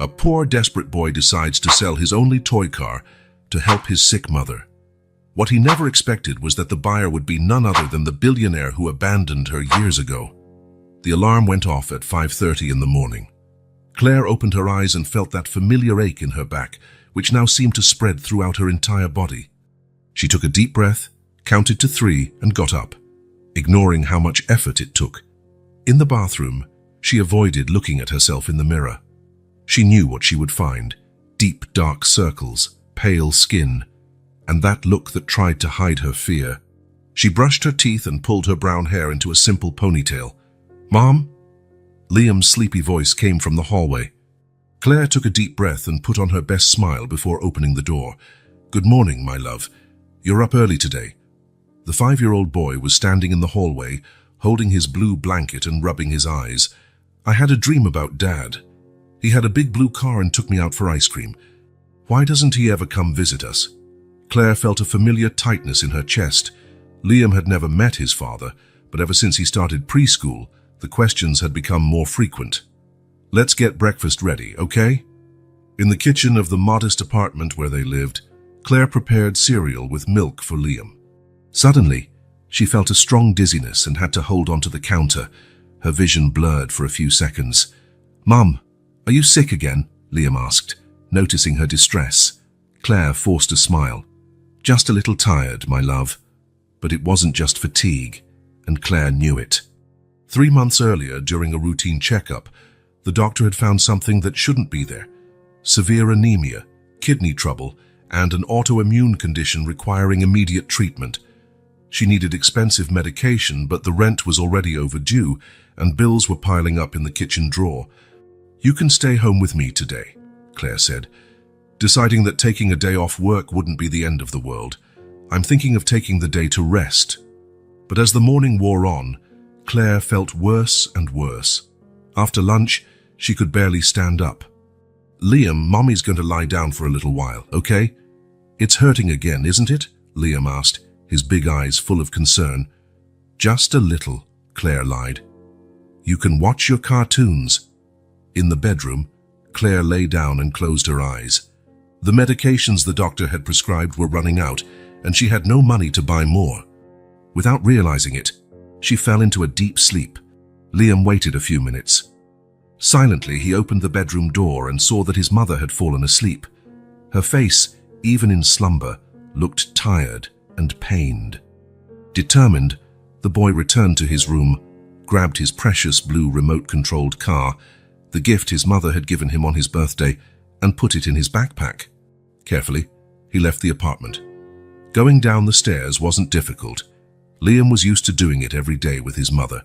A poor, desperate boy decides to sell his only toy car to help his sick mother. What he never expected was that the buyer would be none other than the billionaire who abandoned her years ago. The alarm went off at 5:30 in the morning. Claire opened her eyes and felt that familiar ache in her back, which now seemed to spread throughout her entire body. She took a deep breath, counted to 3, and got up, ignoring how much effort it took. In the bathroom, she avoided looking at herself in the mirror. She knew what she would find: deep, dark circles, pale skin, and that look that tried to hide her fear. She brushed her teeth and pulled her brown hair into a simple ponytail. "Mom?" Liam's sleepy voice came from the hallway. Claire took a deep breath and put on her best smile before opening the door. "Good morning, my love. You're up early today." The 5-year-old boy was standing in the hallway, holding his blue blanket and rubbing his eyes. "I had a dream about Dad. He had a big blue car and took me out for ice cream. Why doesn't he ever come visit us?" Claire felt a familiar tightness in her chest. Liam had never met his father, but ever since he started preschool, the questions had become more frequent. "Let's get breakfast ready, okay?" In the kitchen of the modest apartment where they lived, Claire prepared cereal with milk for Liam. Suddenly, she felt a strong dizziness and had to hold onto the counter. Her vision blurred for a few seconds. "Mum, are you sick again?" Liam asked, noticing her distress. Claire forced a smile. "Just a little tired, my love." But it wasn't just fatigue, and Claire knew it. 3 months earlier, during a routine checkup, the doctor had found something that shouldn't be there: severe anemia, kidney trouble, and an autoimmune condition requiring immediate treatment. She needed expensive medication, but the rent was already overdue, and bills were piling up in the kitchen drawer. "You can stay home with me today," Claire said, deciding that taking a day off work wouldn't be the end of the world. "I'm thinking of taking the day to rest." But as the morning wore on, Claire felt worse and worse. After lunch, she could barely stand up. "Liam, Mommy's going to lie down for a little while, okay?" "It's hurting again, isn't it?" Liam asked, his big eyes full of concern. "Just a little," Claire lied. "You can watch your cartoons." In the bedroom, Claire lay down and closed her eyes. The medications the doctor had prescribed were running out, and she had no money to buy more. Without realizing it, she fell into a deep sleep. Liam waited a few minutes. Silently, he opened the bedroom door and saw that his mother had fallen asleep. Her face, even in slumber, looked tired and pained. Determined, the boy returned to his room, grabbed his precious blue remote-controlled car, the gift his mother had given him on his birthday, and put it in his backpack. Carefully, he left the apartment. Going down the stairs wasn't difficult. Liam was used to doing it every day with his mother.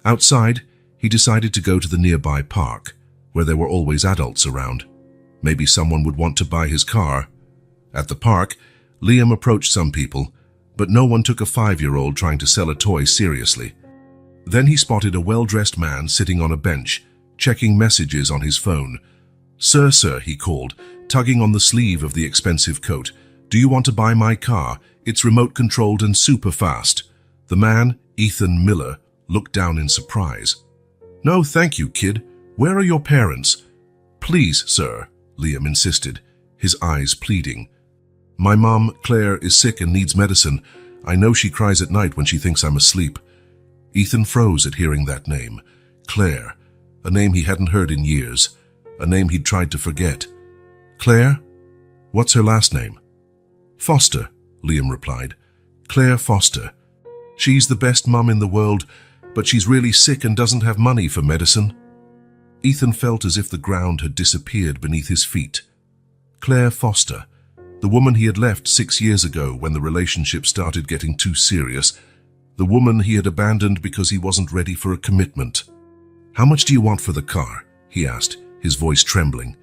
Outside, he decided to go to the nearby park, where there were always adults around. Maybe someone would want to buy his car. At the park, Liam approached some people, but no one took a 5-year-old trying to sell a toy seriously. Then he spotted a well-dressed man sitting on a bench, checking messages on his phone. Sir, he called, tugging on the sleeve of the expensive coat. "Do you want to buy my car? It's remote-controlled and super fast." The man, Ethan Miller, looked down in surprise. "No, thank you, kid. Where are your parents?" "Please, sir," Liam insisted, his eyes pleading. "My mom, Claire, is sick and needs medicine. I know she cries at night when she thinks I'm asleep." Ethan froze at hearing that name. Claire, a name he hadn't heard in years, a name he'd tried to forget. "Claire? What's her last name?" "Foster," Liam replied. "Claire Foster. She's the best mum in the world, but she's really sick and doesn't have money for medicine." Ethan felt as if the ground had disappeared beneath his feet. Claire Foster, the woman he had left 6 years ago when the relationship started getting too serious, the woman he had abandoned because he wasn't ready for a commitment. "How much do you want for the car?" he asked, his voice trembling.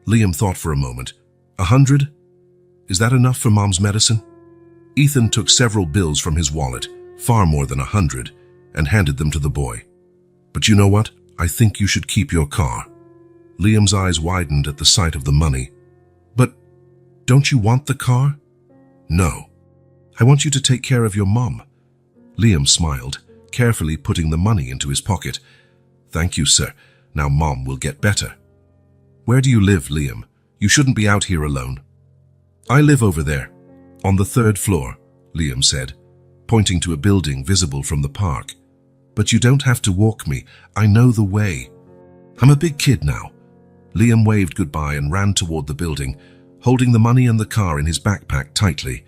Liam thought for a moment. "100? Is that enough for Mom's medicine?" Ethan took several bills from his wallet, far more than 100, and handed them to the boy. "But you know what? I think you should keep your car." Liam's eyes widened at the sight of the money. "But don't you want the car?" "No. I want you to take care of your mom." Liam smiled, carefully putting the money into his pocket. "Thank you, sir. Now Mom will get better." "Where do you live, Liam? You shouldn't be out here alone." "I live over there, on the 3rd floor," Liam said, pointing to a building visible from the park. "But you don't have to walk me. I know the way. I'm a big kid now." Liam waved goodbye and ran toward the building, holding the money and the car in his backpack tightly.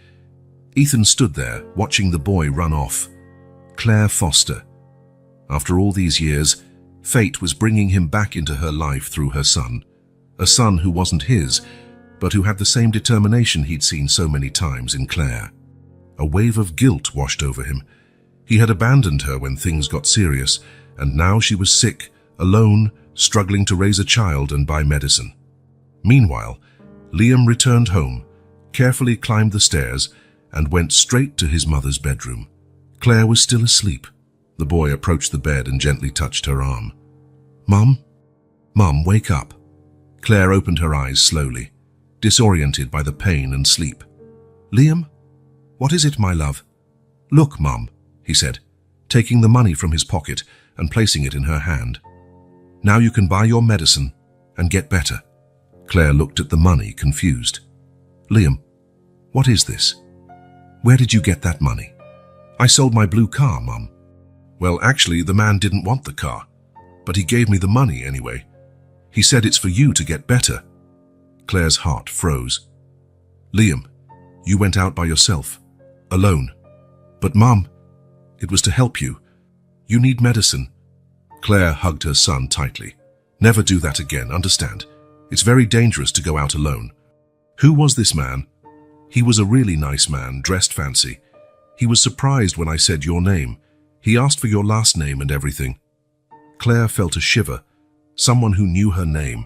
Ethan stood there, watching the boy run off. Claire Foster. After all these years, fate was bringing him back into her life through her son. A son who wasn't his, but who had the same determination he'd seen so many times in Claire. A wave of guilt washed over him. He had abandoned her when things got serious, and now she was sick, alone, struggling to raise a child and buy medicine. Meanwhile, Liam returned home, carefully climbed the stairs, and went straight to his mother's bedroom. Claire was still asleep. The boy approached the bed and gently touched her arm. "Mum? Mum, wake up." Claire opened her eyes slowly, disoriented by the pain and sleep. "Liam? What is it, my love?" "Look, Mum," he said, taking the money from his pocket and placing it in her hand. "Now you can buy your medicine and get better." Claire looked at the money, confused. "Liam, what is this? Where did you get that money?" "I sold my blue car, Mum." "Well, actually, the man didn't want the car, but he gave me the money anyway. He said it's for you to get better." Claire's heart froze. "Liam, you went out by yourself, alone." "But Mum, it was to help you. You need medicine." Claire hugged her son tightly. "Never do that again, understand? It's very dangerous to go out alone." "Who was this man?" "He was a really nice man, dressed fancy. He was surprised when I said your name. He asked for your last name and everything." Claire felt a shiver. Someone who knew her name.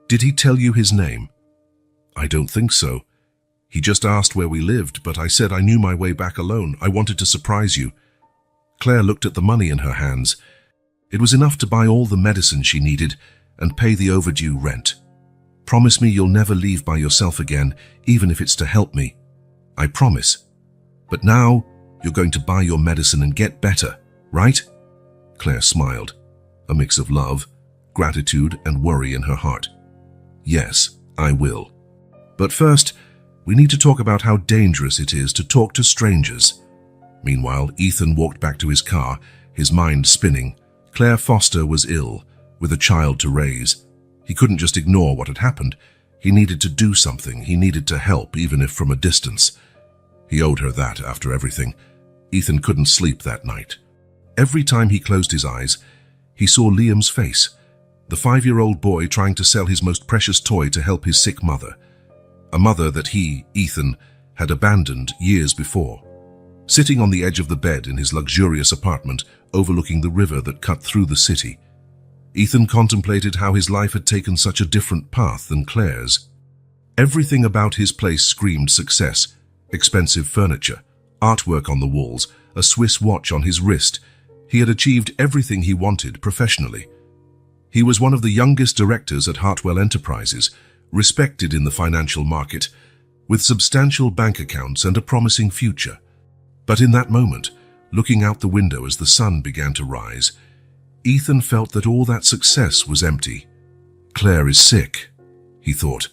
"Did he tell you his name?" "I don't think so. He just asked where we lived, but I said I knew my way back alone. I wanted to surprise you." Claire looked at the money in her hands. It was enough to buy all the medicine she needed and pay the overdue rent. "Promise me you'll never leave by yourself again, even if it's to help me." "I promise. But now you're going to buy your medicine and get better, right?" Claire smiled, a mix of love, gratitude, and worry in her heart. "Yes, I will. But first, we need to talk about how dangerous it is to talk to strangers." Meanwhile, Ethan walked back to his car, his mind spinning. Claire Foster was ill, with a child to raise. He couldn't just ignore what had happened. He needed to do something. He needed to help, even if from a distance. He owed her that after everything. Ethan couldn't sleep that night. Every time he closed his eyes, he saw Liam's face, the 5-year-old boy trying to sell his most precious toy to help his sick mother. A mother that he, Ethan, had abandoned years before. Sitting on the edge of the bed in his luxurious apartment overlooking the river that cut through the city, Ethan contemplated how his life had taken such a different path than Claire's. Everything about his place screamed success: expensive furniture, artwork on the walls, a Swiss watch on his wrist. He had achieved everything he wanted professionally. He was one of the youngest directors at Hartwell Enterprises, respected in the financial market, with substantial bank accounts and a promising future. But in that moment, looking out the window as the sun began to rise, Ethan felt that all that success was empty. "Claire is sick," he thought,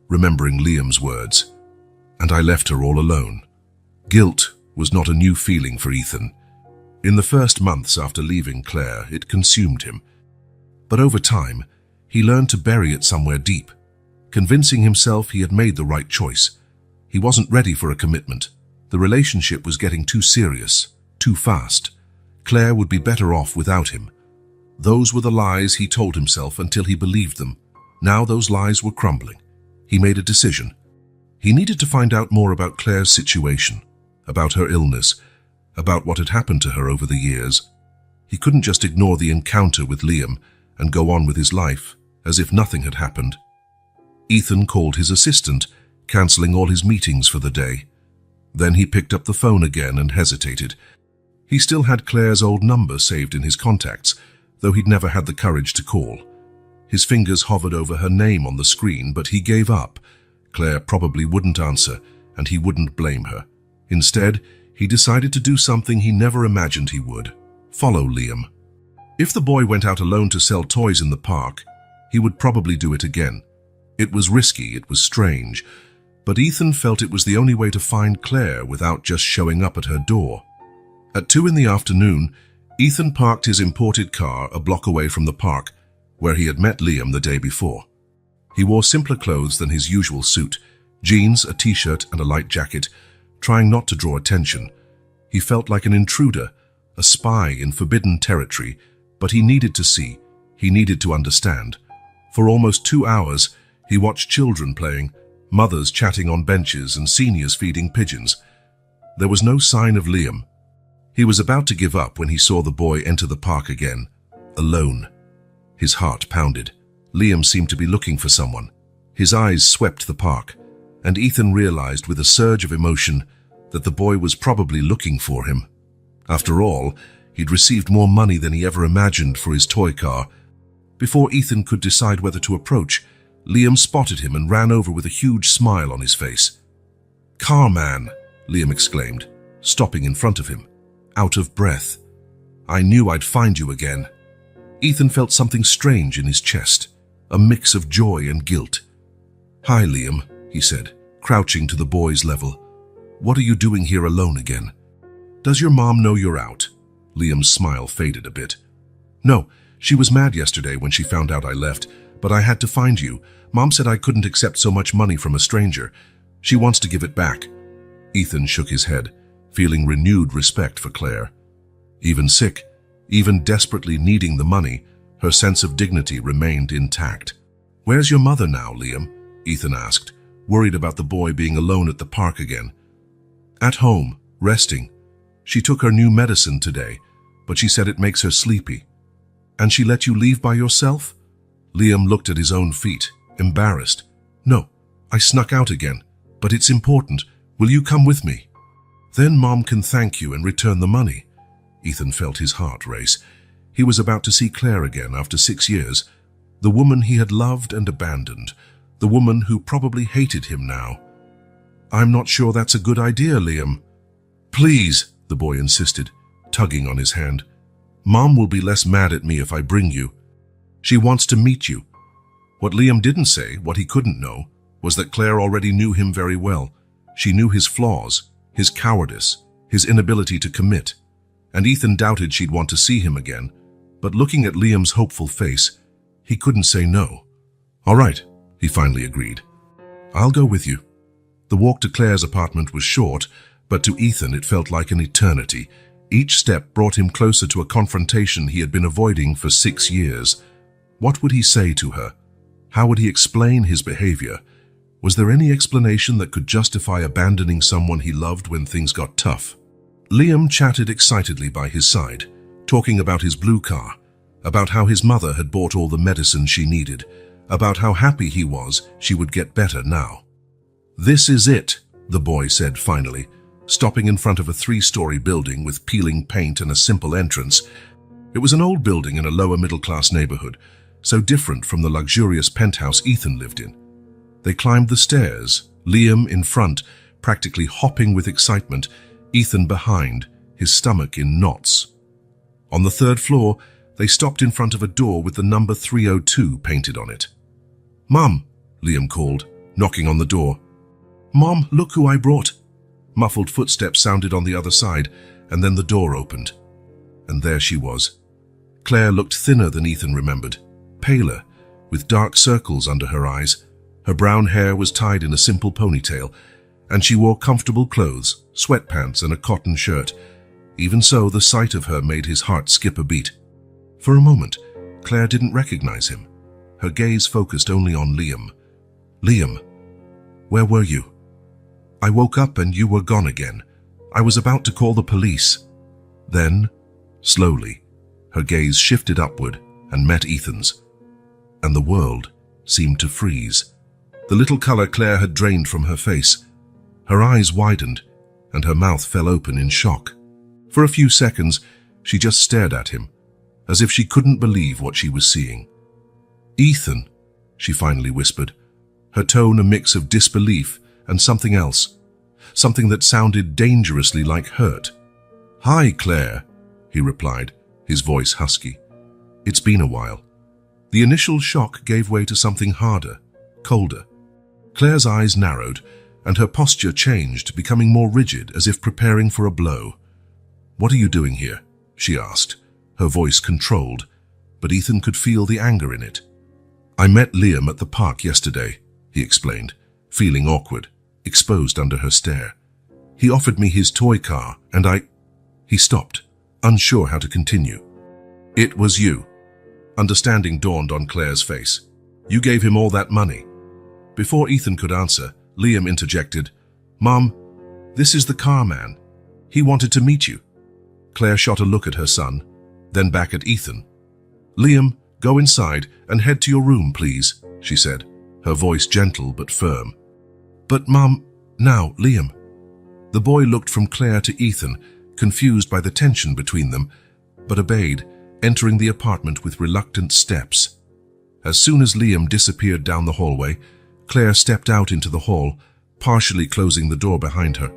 remembering Liam's words. "And I left her all alone." Guilt was not a new feeling for Ethan. In the first months after leaving Claire, it consumed him. But over time, he learned to bury it somewhere deep, convincing himself he had made the right choice. He wasn't ready for a commitment. The relationship was getting too serious, too fast. Claire would be better off without him. Those were the lies he told himself until he believed them. Now those lies were crumbling. He made a decision. He needed to find out more about Claire's situation, about her illness, about what had happened to her over the years. He couldn't just ignore the encounter with Liam and go on with his life as if nothing had happened. Ethan called his assistant, cancelling all his meetings for the day. Then he picked up the phone again and hesitated. He still had Claire's old number saved in his contacts, though he'd never had the courage to call. His fingers hovered over her name on the screen, but he gave up. Claire probably wouldn't answer, and he wouldn't blame her. Instead, he decided to do something he never imagined he would: follow Liam. If the boy went out alone to sell toys in the park, He would probably do it again. It was risky, it was strange, but Ethan felt it was the only way to find Claire without just showing up at her door. At 2 in the afternoon, Ethan parked his imported car a block away from the park, where he had met Liam the day before. He wore simpler clothes than his usual suit, jeans, a t-shirt and a light jacket, trying not to draw attention. He felt like an intruder, a spy in forbidden territory, but he needed to see, he needed to understand. For almost 2 hours, he watched children playing, mothers chatting on benches and seniors feeding pigeons. There was no sign of Liam. He was about to give up when he saw the boy enter the park again, alone. His heart pounded. Liam seemed to be looking for someone. His eyes swept the park, and Ethan realized with a surge of emotion that the boy was probably looking for him. After all, he'd received more money than he ever imagined for his toy car. Before Ethan could decide whether to approach, Liam spotted him and ran over with a huge smile on his face. "Carman," Liam exclaimed, stopping in front of him, out of breath. "I knew I'd find you again." Ethan felt something strange in his chest, a mix of joy and guilt. "Hi, Liam," he said, crouching to the boy's level. "What are you doing here alone again? Does your mom know you're out?" Liam's smile faded a bit. "No, she was mad yesterday when she found out I left, but I had to find you. Mom said I couldn't accept so much money from a stranger. She wants to give it back." Ethan shook his head, feeling renewed respect for Claire. Even sick, even desperately needing the money, her sense of dignity remained intact. "Where's your mother now, Liam?" Ethan asked, worried about the boy being alone at the park again. "At home, resting. She took her new medicine today, but she said it makes her sleepy." "And she let you leave by yourself?" Liam looked at his own feet, embarrassed. "No, I snuck out again, but it's important. Will you come with me? Then Mom can thank you and return the money." Ethan felt his heart race. He was about to see Claire again after 6 years, the woman he had loved and abandoned, the woman who probably hated him now. "I'm not sure that's a good idea, Liam." "Please," the boy insisted, tugging on his hand. "Mom will be less mad at me if I bring you. She wants to meet you." What Liam didn't say, what he couldn't know, was that Claire already knew him very well. She knew his flaws, his cowardice, his inability to commit. And Ethan doubted she'd want to see him again, but looking at Liam's hopeful face, he couldn't say no. "All right," he finally agreed. "I'll go with you." The walk to Claire's apartment was short, but to Ethan it felt like an eternity. Each step brought him closer to a confrontation he had been avoiding for 6 years. What would he say to her? How would he explain his behavior? Was there any explanation that could justify abandoning someone he loved when things got tough? Liam chatted excitedly by his side, talking about his blue car, about how his mother had bought all the medicine she needed, about how happy he was she would get better now. "This is it," the boy said finally, stopping in front of a 3-story building with peeling paint and a simple entrance. It was an old building in a lower middle-class neighborhood, so different from the luxurious penthouse Ethan lived in. They climbed the stairs, Liam in front, practically hopping with excitement, Ethan behind, his stomach in knots. On the 3rd floor, they stopped in front of a door with the number 302 painted on it. "Mom," Liam called, knocking on the door. "Mom, look who I brought." Muffled footsteps sounded on the other side, and then the door opened. And there she was. Claire looked thinner than Ethan remembered, paler, with dark circles under her eyes. Her brown hair was tied in a simple ponytail, and she wore comfortable clothes, sweatpants and a cotton shirt. Even so, the sight of her made his heart skip a beat. For a moment, Claire didn't recognize him. Her gaze focused only on Liam. "Liam, where were you?" "I woke up and you were gone again. I was about to call the police." Then, slowly, her gaze shifted upward and met Ethan's, and the world seemed to freeze. The little color Claire had drained from her face. Her eyes widened, and her mouth fell open in shock. For a few seconds, she just stared at him, as if she couldn't believe what she was seeing. "Ethan," she finally whispered, her tone a mix of disbelief and something else, something that sounded dangerously like hurt. "Hi, Claire," he replied, his voice husky. "It's been a while." The initial shock gave way to something harder, colder. Claire's eyes narrowed, and her posture changed, becoming more rigid, as if preparing for a blow. "What are you doing here?" she asked, her voice controlled, but Ethan could feel the anger in it. "I met Liam at the park yesterday," he explained, feeling awkward, exposed under her stare. "He offered me his toy car, and He stopped, unsure how to continue. "It was you." Understanding dawned on Claire's face. "You gave him all that money." Before Ethan could answer, Liam interjected, "Mom, this is the car man. He wanted to meet you." Claire shot a look at her son, then back at Ethan. "Liam, go inside and head to your room, please," she said, her voice gentle but firm. "But Mom, now, Liam." The boy looked from Claire to Ethan, confused by the tension between them, but obeyed, entering the apartment with reluctant steps. As soon as Liam disappeared down the hallway, Claire stepped out into the hall, partially closing the door behind her.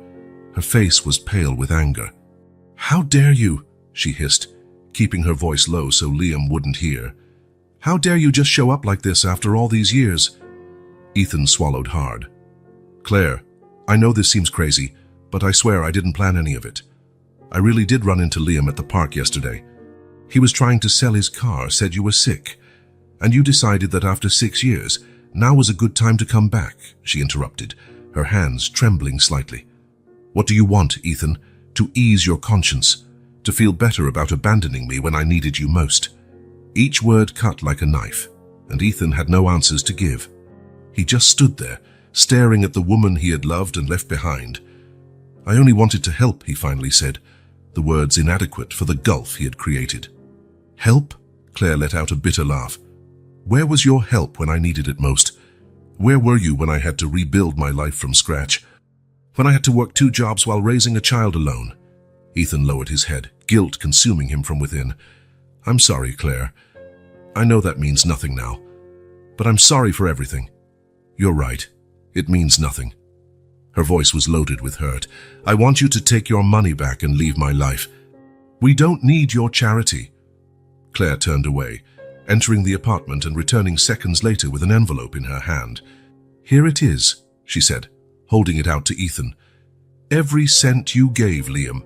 Her face was pale with anger. "How dare you?" she hissed, keeping her voice low so Liam wouldn't hear. "How dare you just show up like this after all these years?" Ethan swallowed hard. "Claire, I know this seems crazy, but I swear I didn't plan any of it. I really did run into Liam at the park yesterday. He was trying to sell his car, said you were sick. And you decided that after 6 years, now was a good time to come back," she interrupted, her hands trembling slightly. "What do you want, Ethan? To ease your conscience? To feel better about abandoning me when I needed you most?" Each word cut like a knife, and Ethan had no answers to give. He just stood there, staring at the woman he had loved and left behind. "I only wanted to help," he finally said, the words inadequate for the gulf he had created. "Help?" Claire let out a bitter laugh. "Where was your help when I needed it most? Where were you when I had to rebuild my life from scratch? When I had to work 2 jobs while raising a child alone?" Ethan lowered his head, guilt consuming him from within. "I'm sorry, Claire. I know that means nothing now. But I'm sorry for everything. You're right. It means nothing." Her voice was loaded with hurt. "I want you to take your money back and leave my life. We don't need your charity." Claire turned away, entering the apartment and returning seconds later with an envelope in her hand. "Here it is," she said, holding it out to Ethan. "Every cent you gave, Liam.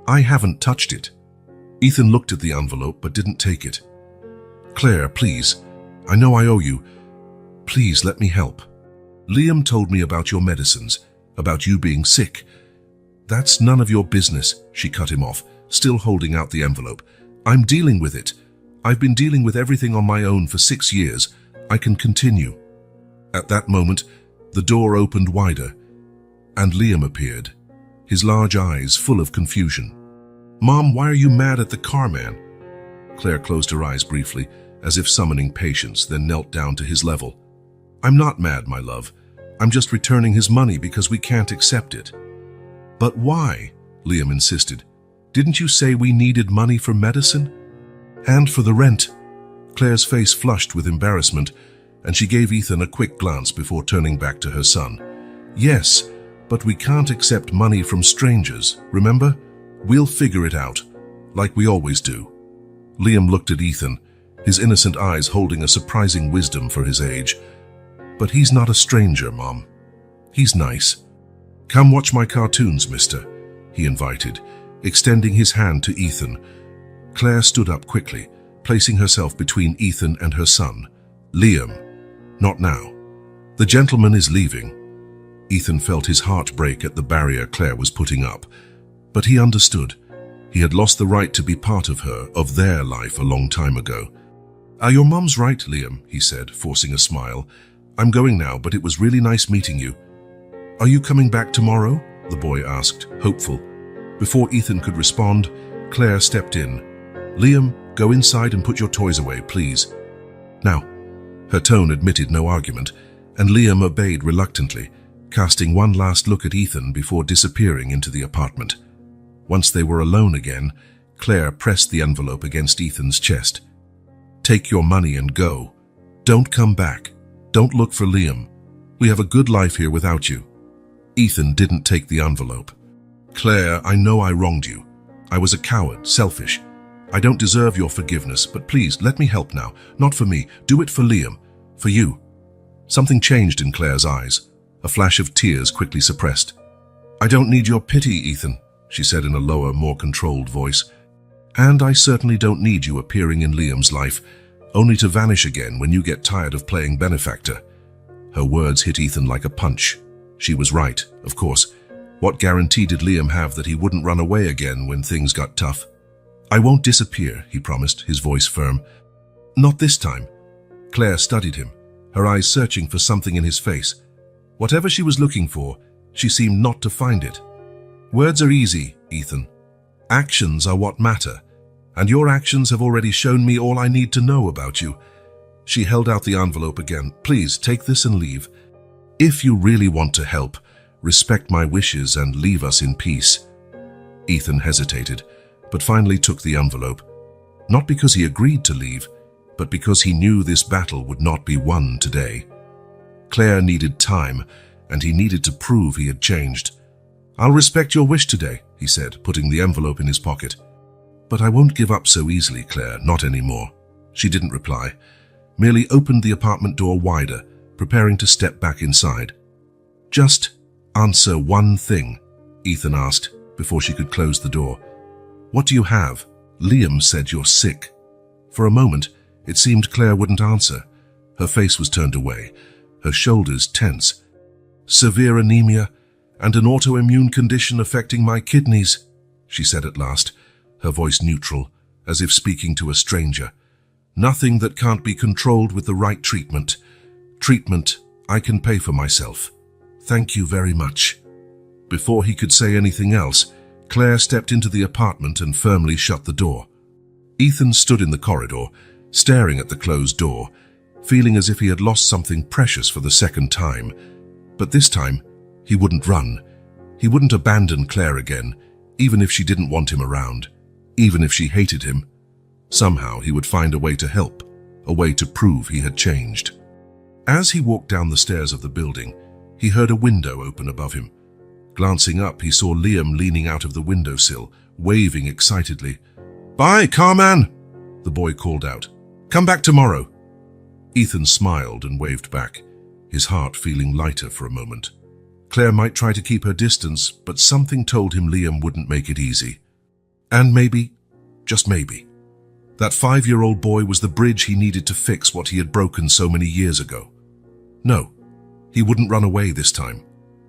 I haven't touched it." Ethan looked at the envelope but didn't take it. "Claire, please. I know I owe you. Please let me help. Liam told me about your medicines, about you being sick." "That's none of your business," she cut him off, still holding out the envelope. "I'm dealing with it. I've been dealing with everything on my own for 6 years. I can continue." At that moment, the door opened wider, and Liam appeared, his large eyes full of confusion. "Mom, why are you mad at the car man?" Claire closed her eyes briefly, as if summoning patience, then knelt down to his level. "I'm not mad, my love. I'm just returning his money because we can't accept it." "But why?" Liam insisted. "Didn't you say we needed money for medicine?" "And for the rent." Claire's face flushed with embarrassment, and she gave Ethan a quick glance before turning back to her son. "Yes, but we can't accept money from strangers, remember? We'll figure it out, like we always do." Liam looked at Ethan, his innocent eyes holding a surprising wisdom for his age. "But he's not a stranger, Mom. He's nice. Come watch my cartoons, mister," he invited, extending his hand to Ethan. Claire stood up quickly, placing herself between Ethan and her son. "Liam, not now. The gentleman is leaving." Ethan felt his heart break at the barrier Claire was putting up, but he understood. He had lost the right to be part of her, of their life a long time ago. Your mom's right, Liam," he said, forcing a smile. "I'm going now, but it was really nice meeting you." "Are you coming back tomorrow?" the boy asked, hopeful. Before Ethan could respond, Claire stepped in. "Liam, go inside and put your toys away, please." "Now." Her tone admitted no argument, and Liam obeyed reluctantly, casting one last look at Ethan before disappearing into the apartment. Once they were alone again, Claire pressed the envelope against Ethan's chest. "Take your money and go. Don't come back. Don't look for Liam. We have a good life here without you." Ethan didn't take the envelope. "Claire, I know I wronged you. I was a coward, selfish. I don't deserve your forgiveness, but please, let me help now. Not for me. Do it for Liam. For you." Something changed in Claire's eyes, a flash of tears quickly suppressed. "I don't need your pity, Ethan," she said in a lower, more controlled voice. "And I certainly don't need you appearing in Liam's life, only to vanish again when you get tired of playing benefactor." Her words hit Ethan like a punch. She was right, of course. What guarantee did Liam have that he wouldn't run away again when things got tough? "I won't disappear," he promised, his voice firm. "Not this time." Claire studied him, her eyes searching for something in his face. Whatever she was looking for, she seemed not to find it. "Words are easy, Ethan. Actions are what matter, and your actions have already shown me all I need to know about you." She held out the envelope again. "Please, take this and leave. If you really want to help, respect my wishes and leave us in peace." Ethan hesitated, but finally took the envelope. Not because he agreed to leave, but because he knew this battle would not be won today. Claire needed time, and he needed to prove he had changed. "I'll respect your wish today," he said, putting the envelope in his pocket. "But I won't give up so easily, Claire, not anymore." She didn't reply, merely opened the apartment door wider, preparing to step back inside. "Just answer one thing," Ethan asked, before she could close the door. "What do you have? Liam said you're sick." For a moment, it seemed Claire wouldn't answer. Her face was turned away, her shoulders tense. "Severe anemia and an autoimmune condition affecting my kidneys," she said at last, her voice neutral, as if speaking to a stranger. "Nothing that can't be controlled with the right treatment. Treatment I can pay for myself. Thank you very much." Before he could say anything else, Claire stepped into the apartment and firmly shut the door. Ethan stood in the corridor, staring at the closed door, feeling as if he had lost something precious for the second time. But this time, he wouldn't run. He wouldn't abandon Claire again, even if she didn't want him around, even if she hated him. Somehow he would find a way to help, a way to prove he had changed. As he walked down the stairs of the building, he heard a window open above him. Glancing up, he saw Liam leaning out of the windowsill, waving excitedly. "Bye, Carman!" the boy called out. "Come back tomorrow." Ethan smiled and waved back, his heart feeling lighter for a moment. Claire might try to keep her distance, but something told him Liam wouldn't make it easy. And maybe, just maybe, that 5-year-old boy was the bridge he needed to fix what he had broken so many years ago. No, he wouldn't run away this time.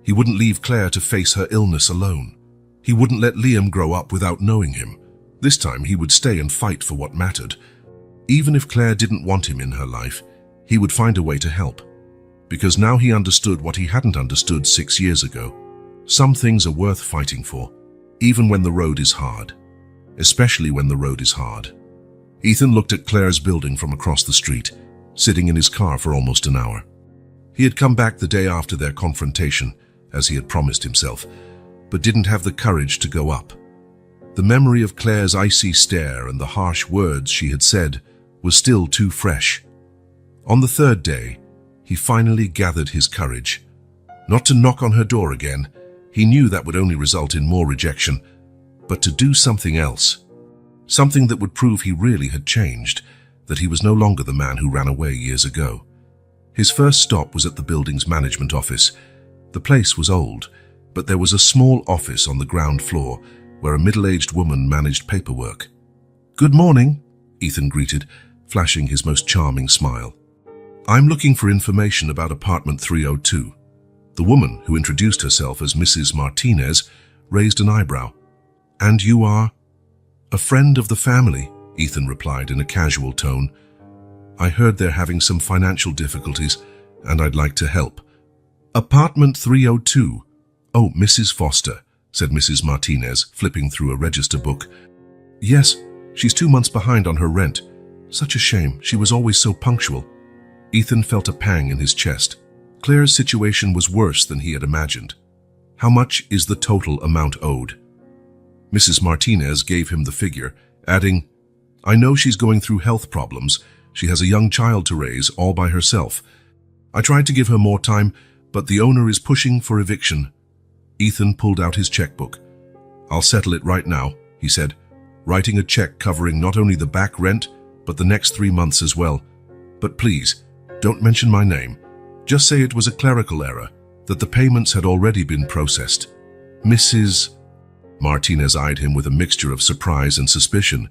He wouldn't leave Claire to face her illness alone. He wouldn't let Liam grow up without knowing him. This time he would stay and fight for what mattered. Even if Claire didn't want him in her life, he would find a way to help. Because now he understood what he hadn't understood 6 years ago. Some things are worth fighting for, even when the road is hard. Especially when the road is hard. Ethan looked at Claire's building from across the street, sitting in his car for almost an hour. He had come back the day after their confrontation, as he had promised himself, but didn't have the courage to go up. The memory of Claire's icy stare and the harsh words she had said was still too fresh. On the third day, he finally gathered his courage. Not to knock on her door again, he knew that would only result in more rejection, but to do something else. Something that would prove he really had changed, that he was no longer the man who ran away years ago. His first stop was at the building's management office. The place was old, but there was a small office on the ground floor where a middle-aged woman managed paperwork. "Good morning," Ethan greeted, flashing his most charming smile. "I'm looking for information about apartment 302. The woman, who introduced herself as Mrs. Martinez, raised an eyebrow. "And you are?" "A friend of the family," Ethan replied in a casual tone. "I heard they're having some financial difficulties, and I'd like to help." "Apartment 302. "Oh, Mrs. Foster," said Mrs. Martinez, flipping through a register book. "Yes, she's 2 months behind on her rent. Such a shame, she was always so punctual." Ethan felt a pang in his chest. Claire's situation was worse than he had imagined. "How much is the total amount owed?" Mrs. Martinez gave him the figure, adding, "I know she's going through health problems. She has a young child to raise all by herself. I tried to give her more time, but the owner is pushing for eviction." Ethan pulled out his checkbook. "I'll settle it right now," he said. writing a check covering not only the back rent, but the next 3 months as well. But please, don't mention my name. Just say it was a clerical error, that the payments had already been processed. Mrs. Martinez eyed him with a mixture of surprise and suspicion.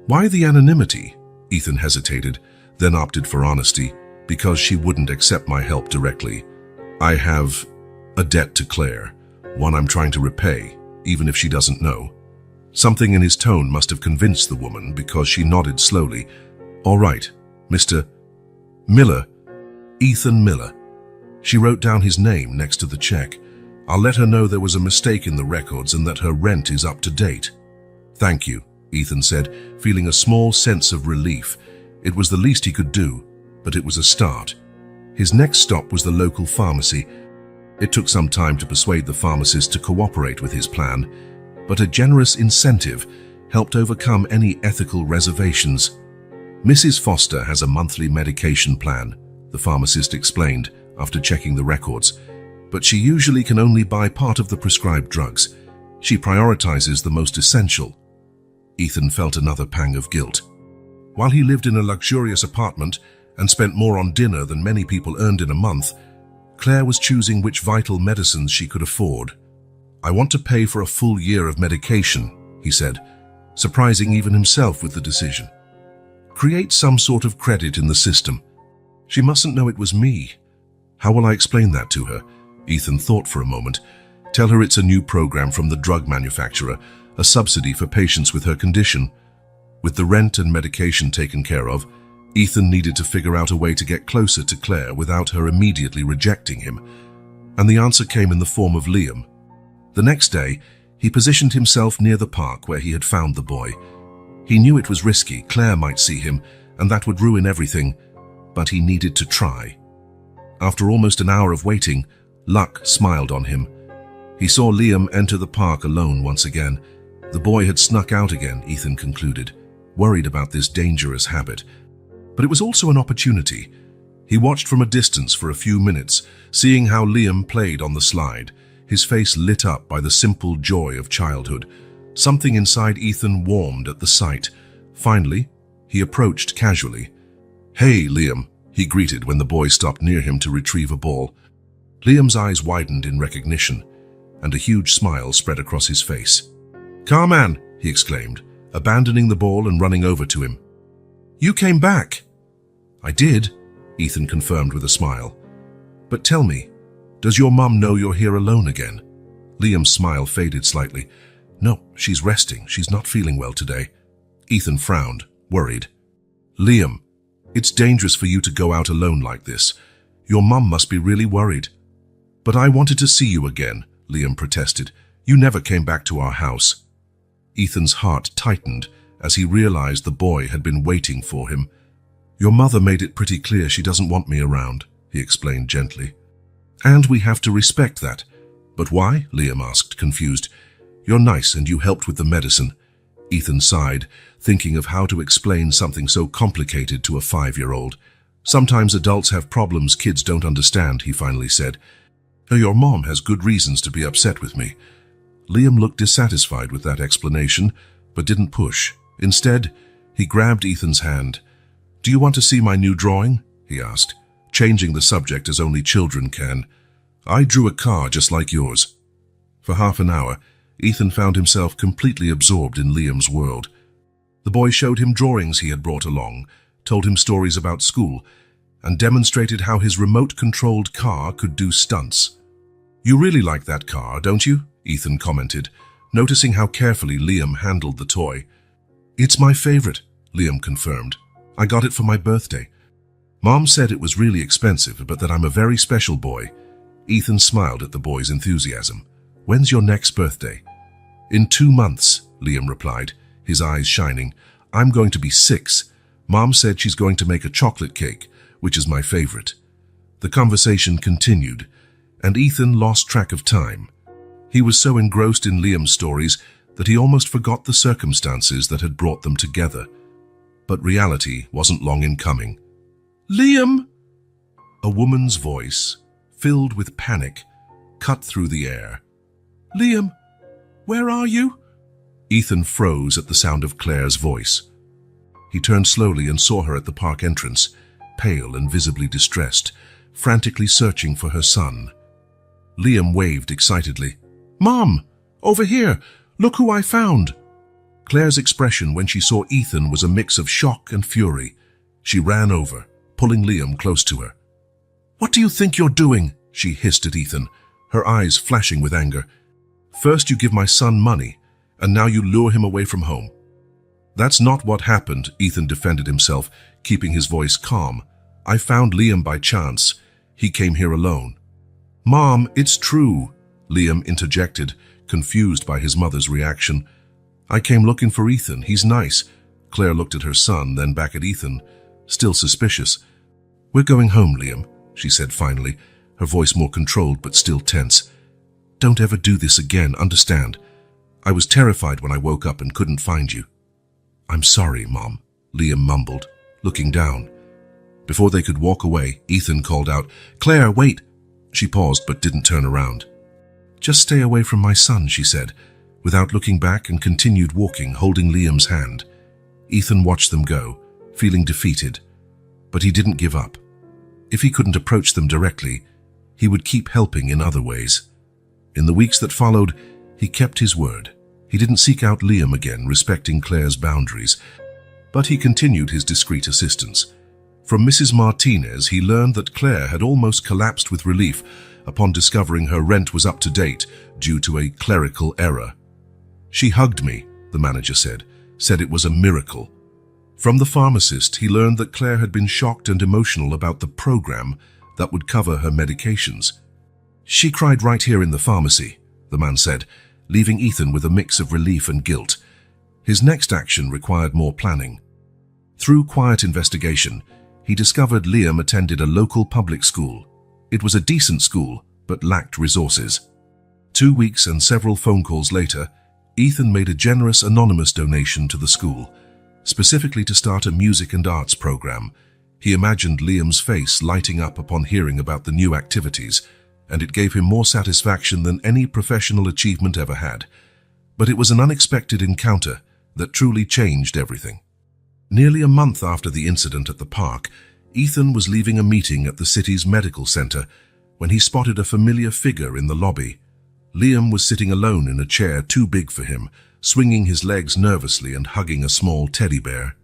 Why the anonymity? Ethan hesitated, then opted for honesty, because she wouldn't accept my help directly. I have a debt to Claire, one I'm trying to repay, even if she doesn't know. Something in his tone must have convinced the woman, because she nodded slowly. All right, Mr. Miller. Ethan Miller. She wrote down his name next to the check. I'll let her know there was a mistake in the records and that her rent is up to date. Thank you, Ethan said, feeling a small sense of relief. It was the least he could do, but it was a start. His next stop was the local pharmacy. It took some time to persuade the pharmacist to cooperate with his plan, but a generous incentive helped overcome any ethical reservations. Mrs. Foster has a monthly medication plan, the pharmacist explained after checking the records, but she usually can only buy part of the prescribed drugs. She prioritizes the most essential. Ethan felt another pang of guilt. While he lived in a luxurious apartment and spent more on dinner than many people earned in a month, Claire was choosing which vital medicines she could afford. I want to pay for a full year of medication, he said, surprising even himself with the decision. Create some sort of credit in the system. She mustn't know it was me. How will I explain that to her? Ethan thought for a moment. Tell her it's a new program from the drug manufacturer, a subsidy for patients with her condition. With the rent and medication taken care of, Ethan needed to figure out a way to get closer to Claire without her immediately rejecting him. And the answer came in the form of Liam. The next day, he positioned himself near the park where he had found the boy. He knew it was risky, Claire might see him, and that would ruin everything, but he needed to try. After almost an hour of waiting, luck smiled on him. He saw Liam enter the park alone once again. The boy had snuck out again, Ethan concluded, worried about this dangerous habit. But it was also an opportunity. He watched from a distance for a few minutes, seeing how Liam played on the slide, his face lit up by the simple joy of childhood. Something inside Ethan warmed at the sight. Finally, he approached casually. Hey, Liam, he greeted when the boy stopped near him to retrieve a ball. Liam's eyes widened in recognition, and a huge smile spread across his face. Carman, he exclaimed, abandoning the ball and running over to him. You came back. I did, Ethan confirmed with a smile. But tell me, does your mum know you're here alone again? Liam's smile faded slightly. No, she's resting. She's not feeling well today. Ethan frowned, worried. Liam, it's dangerous for you to go out alone like this. Your mum must be really worried. But I wanted to see you again, Liam protested. You never came back to our house. Ethan's heart tightened as he realized the boy had been waiting for him. Your mother made it pretty clear she doesn't want me around, he explained gently. And we have to respect that. But why? Liam asked, confused. You're nice and you helped with the medicine. Ethan sighed, thinking of how to explain something so complicated to a 5-year-old. Sometimes adults have problems kids don't understand, he finally said. Your mom has good reasons to be upset with me. Liam looked dissatisfied with that explanation, but didn't push. Instead, he grabbed Ethan's hand. Do you want to see my new drawing? He asked, changing the subject as only children can. I drew a car just like yours. For half an hour, Ethan found himself completely absorbed in Liam's world. The boy showed him drawings he had brought along, told him stories about school, and demonstrated how his remote-controlled car could do stunts. You really like that car, don't you? Ethan commented, noticing how carefully Liam handled the toy. It's my favorite, Liam confirmed. I got it for my birthday. Mom said it was really expensive, but that I'm a very special boy. Ethan smiled at the boy's enthusiasm. When's your next birthday? In 2 months, Liam replied, his eyes shining. I'm going to be 6. Mom said she's going to make a chocolate cake, which is my favorite. The conversation continued, and Ethan lost track of time. He was so engrossed in Liam's stories that he almost forgot the circumstances that had brought them together. But reality wasn't long in coming. Liam! A woman's voice, filled with panic, cut through the air. Liam, where are you? Ethan froze at the sound of Claire's voice. He turned slowly and saw her at the park entrance, pale and visibly distressed, frantically searching for her son. Liam waved excitedly. "Mom! Over here! Look who I found!" Claire's expression when she saw Ethan was a mix of shock and fury. She ran over, pulling Liam close to her. "What do you think you're doing?" she hissed at Ethan, her eyes flashing with anger. "First you give my son money, and now you lure him away from home." "That's not what happened," Ethan defended himself, keeping his voice calm. "I found Liam by chance. He came here alone." "Mom, it's true," Liam interjected, confused by his mother's reaction. "I came looking for Ethan. He's nice." Claire looked at her son, then back at Ethan, still suspicious. "We're going home, Liam," she said finally, her voice more controlled but still tense. "Don't ever do this again, understand? I was terrified when I woke up and couldn't find you." "I'm sorry, Mom," Liam mumbled, looking down. Before they could walk away, Ethan called out, "Claire, wait!" She paused but didn't turn around. "Just stay away from my son," she said, without looking back, and continued walking, holding Liam's hand. Ethan watched them go, feeling defeated, but he didn't give up. If he couldn't approach them directly, he would keep helping in other ways. In the weeks that followed, he kept his word. He didn't seek out Liam again, respecting Claire's boundaries, but he continued his discreet assistance. From Mrs. Martinez, he learned that Claire had almost collapsed with relief upon discovering her rent was up to date due to a clerical error. "She hugged me," the manager said it was a miracle. From the pharmacist, he learned that Claire had been shocked and emotional about the program that would cover her medications. "She cried right here in the pharmacy," the man said, leaving Ethan with a mix of relief and guilt. His next action required more planning. Through quiet investigation, he discovered Liam attended a local public school. It was a decent school, but lacked resources. 2 weeks and several phone calls later, Ethan made a generous anonymous donation to the school, specifically to start a music and arts program. He imagined Liam's face lighting up upon hearing about the new activities, and it gave him more satisfaction than any professional achievement ever had. But it was an unexpected encounter that truly changed everything. Nearly a month after the incident at the park, Ethan was leaving a meeting at the city's medical center when he spotted a familiar figure in the lobby. Liam was sitting alone in a chair too big for him, swinging his legs nervously and hugging a small teddy bear.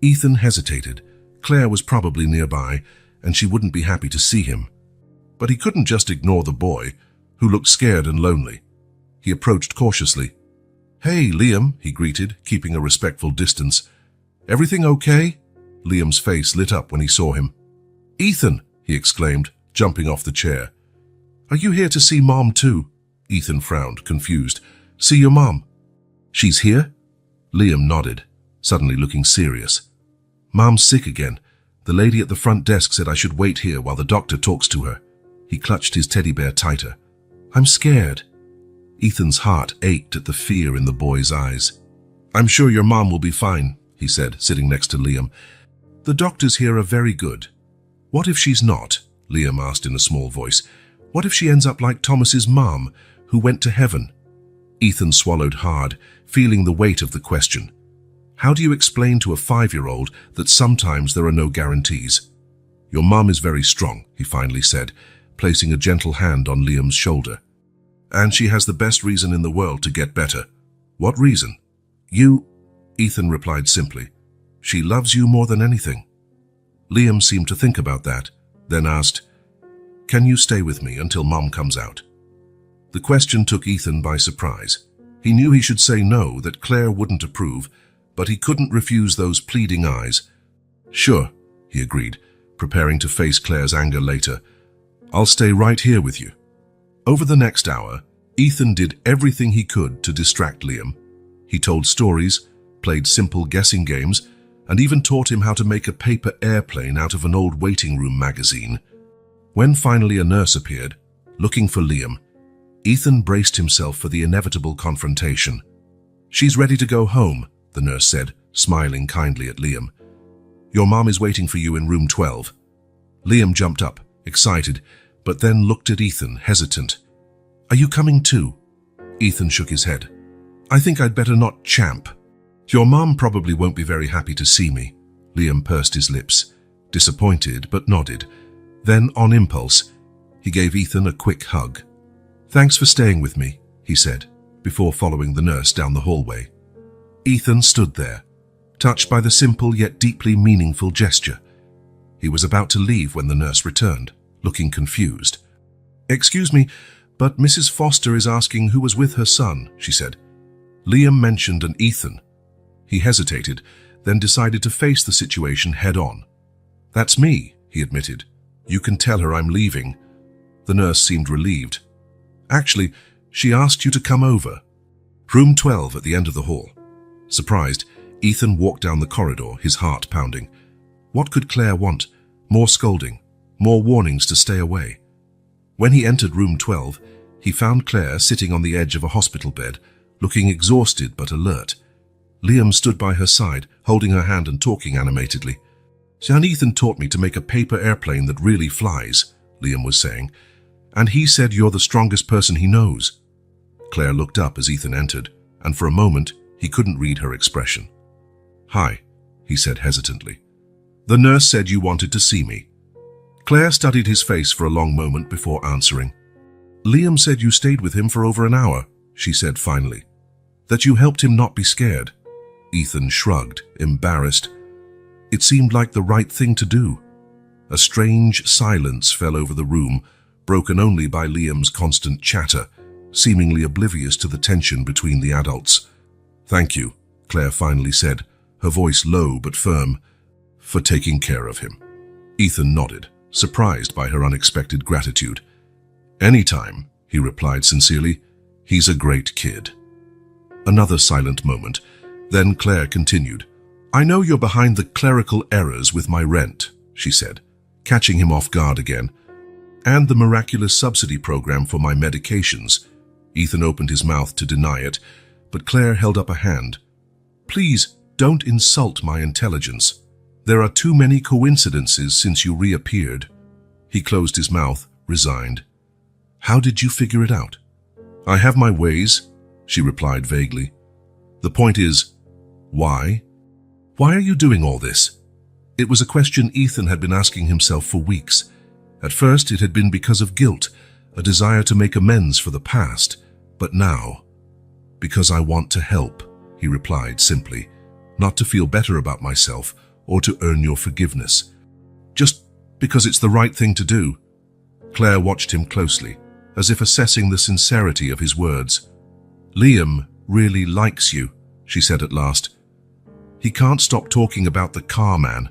Ethan hesitated. Claire was probably nearby, and she wouldn't be happy to see him. But he couldn't just ignore the boy, who looked scared and lonely. He approached cautiously. "Hey, Liam," he greeted, keeping a respectful distance. "Everything okay?" Liam's face lit up when he saw him. "Ethan," he exclaimed, jumping off the chair. "Are you here to see Mom too?" Ethan frowned, confused. "See your mom?" "She's here?" Liam nodded, suddenly looking serious. "Mom's sick again. The lady at the front desk said I should wait here while the doctor talks to her." He clutched his teddy bear tighter. "I'm scared." Ethan's heart ached at the fear in the boy's eyes. "I'm sure your mom will be fine," he said, sitting next to Liam. "The doctors here are very good." "What if she's not?" Liam asked in a small voice. "What if she ends up like Thomas's mom, who went to heaven?" Ethan swallowed hard, feeling the weight of the question. How do you explain to a 5-year-old that sometimes there are no guarantees? "Your mom is very strong," he finally said, placing a gentle hand on Liam's shoulder. "And she has the best reason in the world to get better." "What reason?" "You," Ethan replied simply. "She loves you more than anything." Liam seemed to think about that, then asked, "Can you stay with me until Mom comes out?" The question took Ethan by surprise. He knew he should say no, that Claire wouldn't approve, but he couldn't refuse those pleading eyes. "Sure," he agreed, preparing to face Claire's anger later. "I'll stay right here with you." Over the next hour, Ethan did everything he could to distract Liam. He told stories, played simple guessing games, and even taught him how to make a paper airplane out of an old waiting room magazine. When finally a nurse appeared, looking for Liam, Ethan braced himself for the inevitable confrontation. "She's ready to go home," the nurse said, smiling kindly at Liam. "Your mom is waiting for you in room 12. Liam jumped up, excited, but then looked at Ethan, hesitant. "Are you coming too?" Ethan shook his head. I think I'd better not champ. Your mom probably won't be very happy to see me. Liam pursed his lips, disappointed but nodded. Then, on impulse, he gave Ethan a quick hug. Thanks for staying with me, he said, before following the nurse down the hallway. Ethan stood there, touched by the simple yet deeply meaningful gesture. He was about to leave when the nurse returned, looking confused. Excuse me, but Mrs. Foster is asking who was with her son, she said. Liam mentioned an Ethan. He hesitated, then decided to face the situation head-on. That's me, he admitted. You can tell her I'm leaving. The nurse seemed relieved. Actually, she asked you to come over. Room 12 at the end of the hall. Surprised, Ethan walked down the corridor, his heart pounding. What could Claire want? More scolding, more warnings to stay away. When he entered room 12, he found Claire sitting on the edge of a hospital bed, looking exhausted but alert. Liam stood by her side, holding her hand and talking animatedly. Son Ethan taught me to make a paper airplane that really flies, Liam was saying, and he said you're the strongest person he knows. Claire looked up as Ethan entered, and for a moment he couldn't read her expression. Hi, he said hesitantly. The nurse said you wanted to see me. Claire studied his face for a long moment before answering. Liam said you stayed with him for over an hour, she said finally. That you helped him not be scared. Ethan shrugged, embarrassed. It seemed like the right thing to do. A strange silence fell over the room, broken only by Liam's constant chatter, seemingly oblivious to the tension between the adults. Thank you, Claire finally said, her voice low but firm, for taking care of him. Ethan nodded, surprised by her unexpected gratitude. Anytime, he replied sincerely. He's a great kid. Another silent moment. Then Claire continued. I know you're behind the clerical errors with my rent, she said, catching him off guard again, and the miraculous subsidy program for my medications. Ethan opened his mouth to deny it, but Claire held up a hand. Please don't insult my intelligence. There are too many coincidences since you reappeared. He closed his mouth, resigned. How did you figure it out? I have my ways, she replied vaguely. The point is, why? Why are you doing all this? It was a question Ethan had been asking himself for weeks. At first it had been because of guilt, a desire to make amends for the past, but now, because I want to help, he replied simply, not to feel better about myself or to earn your forgiveness. Just because it's the right thing to do. Claire watched him closely, as if assessing the sincerity of his words. Liam really likes you, she said at last. He can't stop talking about the car man.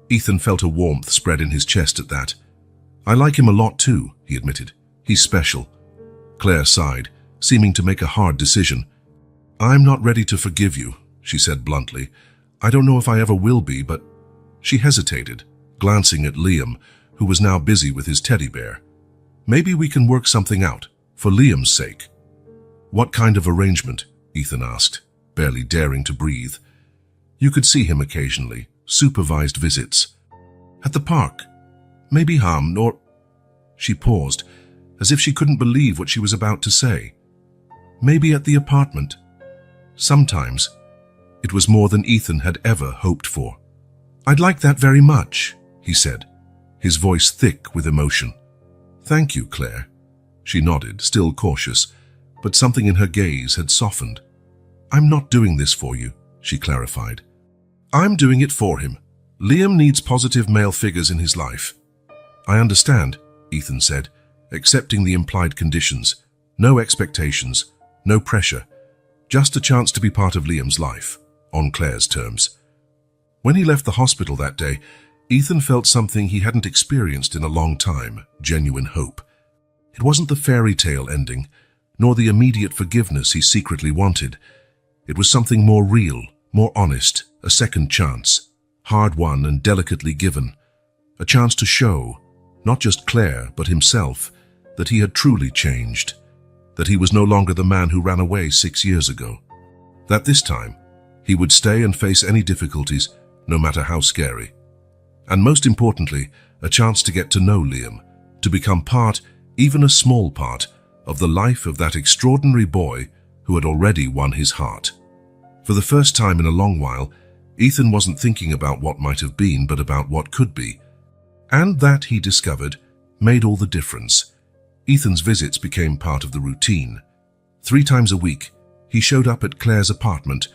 Ethan felt a warmth spread in his chest at that. I like him a lot too, he admitted. He's special. Claire sighed, seeming to make a hard decision. I'm not ready to forgive you, she said bluntly. I don't know if I ever will be, but... She hesitated, glancing at Liam, who was now busy with his teddy bear. Maybe we can work something out, for Liam's sake. What kind of arrangement? Ethan asked, barely daring to breathe. You could see him occasionally, supervised visits. At the park. Maybe harm, or... She paused, as if she couldn't believe what she was about to say. Maybe at the apartment. Sometimes. It was more than Ethan had ever hoped for. I'd like that very much, he said, his voice thick with emotion. Thank you, Claire. She nodded, still cautious, but something in her gaze had softened. I'm not doing this for you, she clarified. I'm doing it for him. Liam needs positive male figures in his life. I understand, Ethan said, accepting the implied conditions. No expectations, no pressure. Just a chance to be part of Liam's life, on Claire's terms. When he left the hospital that day, Ethan felt something he hadn't experienced in a long time, genuine hope. It wasn't the fairy tale ending, nor the immediate forgiveness he secretly wanted. It was something more real, more honest, a second chance, hard-won and delicately given. A chance to show, not just Claire, but himself, that he had truly changed, that he was no longer the man who ran away 6 years ago. That this time, he would stay and face any difficulties, no matter how scary. And most importantly, a chance to get to know Liam, to become part, even a small part, of the life of that extraordinary boy who had already won his heart. For the first time in a long while, Ethan wasn't thinking about what might have been, but about what could be. And that, he discovered, made all the difference. Ethan's visits became part of the routine. 3 times a week, he showed up at Claire's apartment,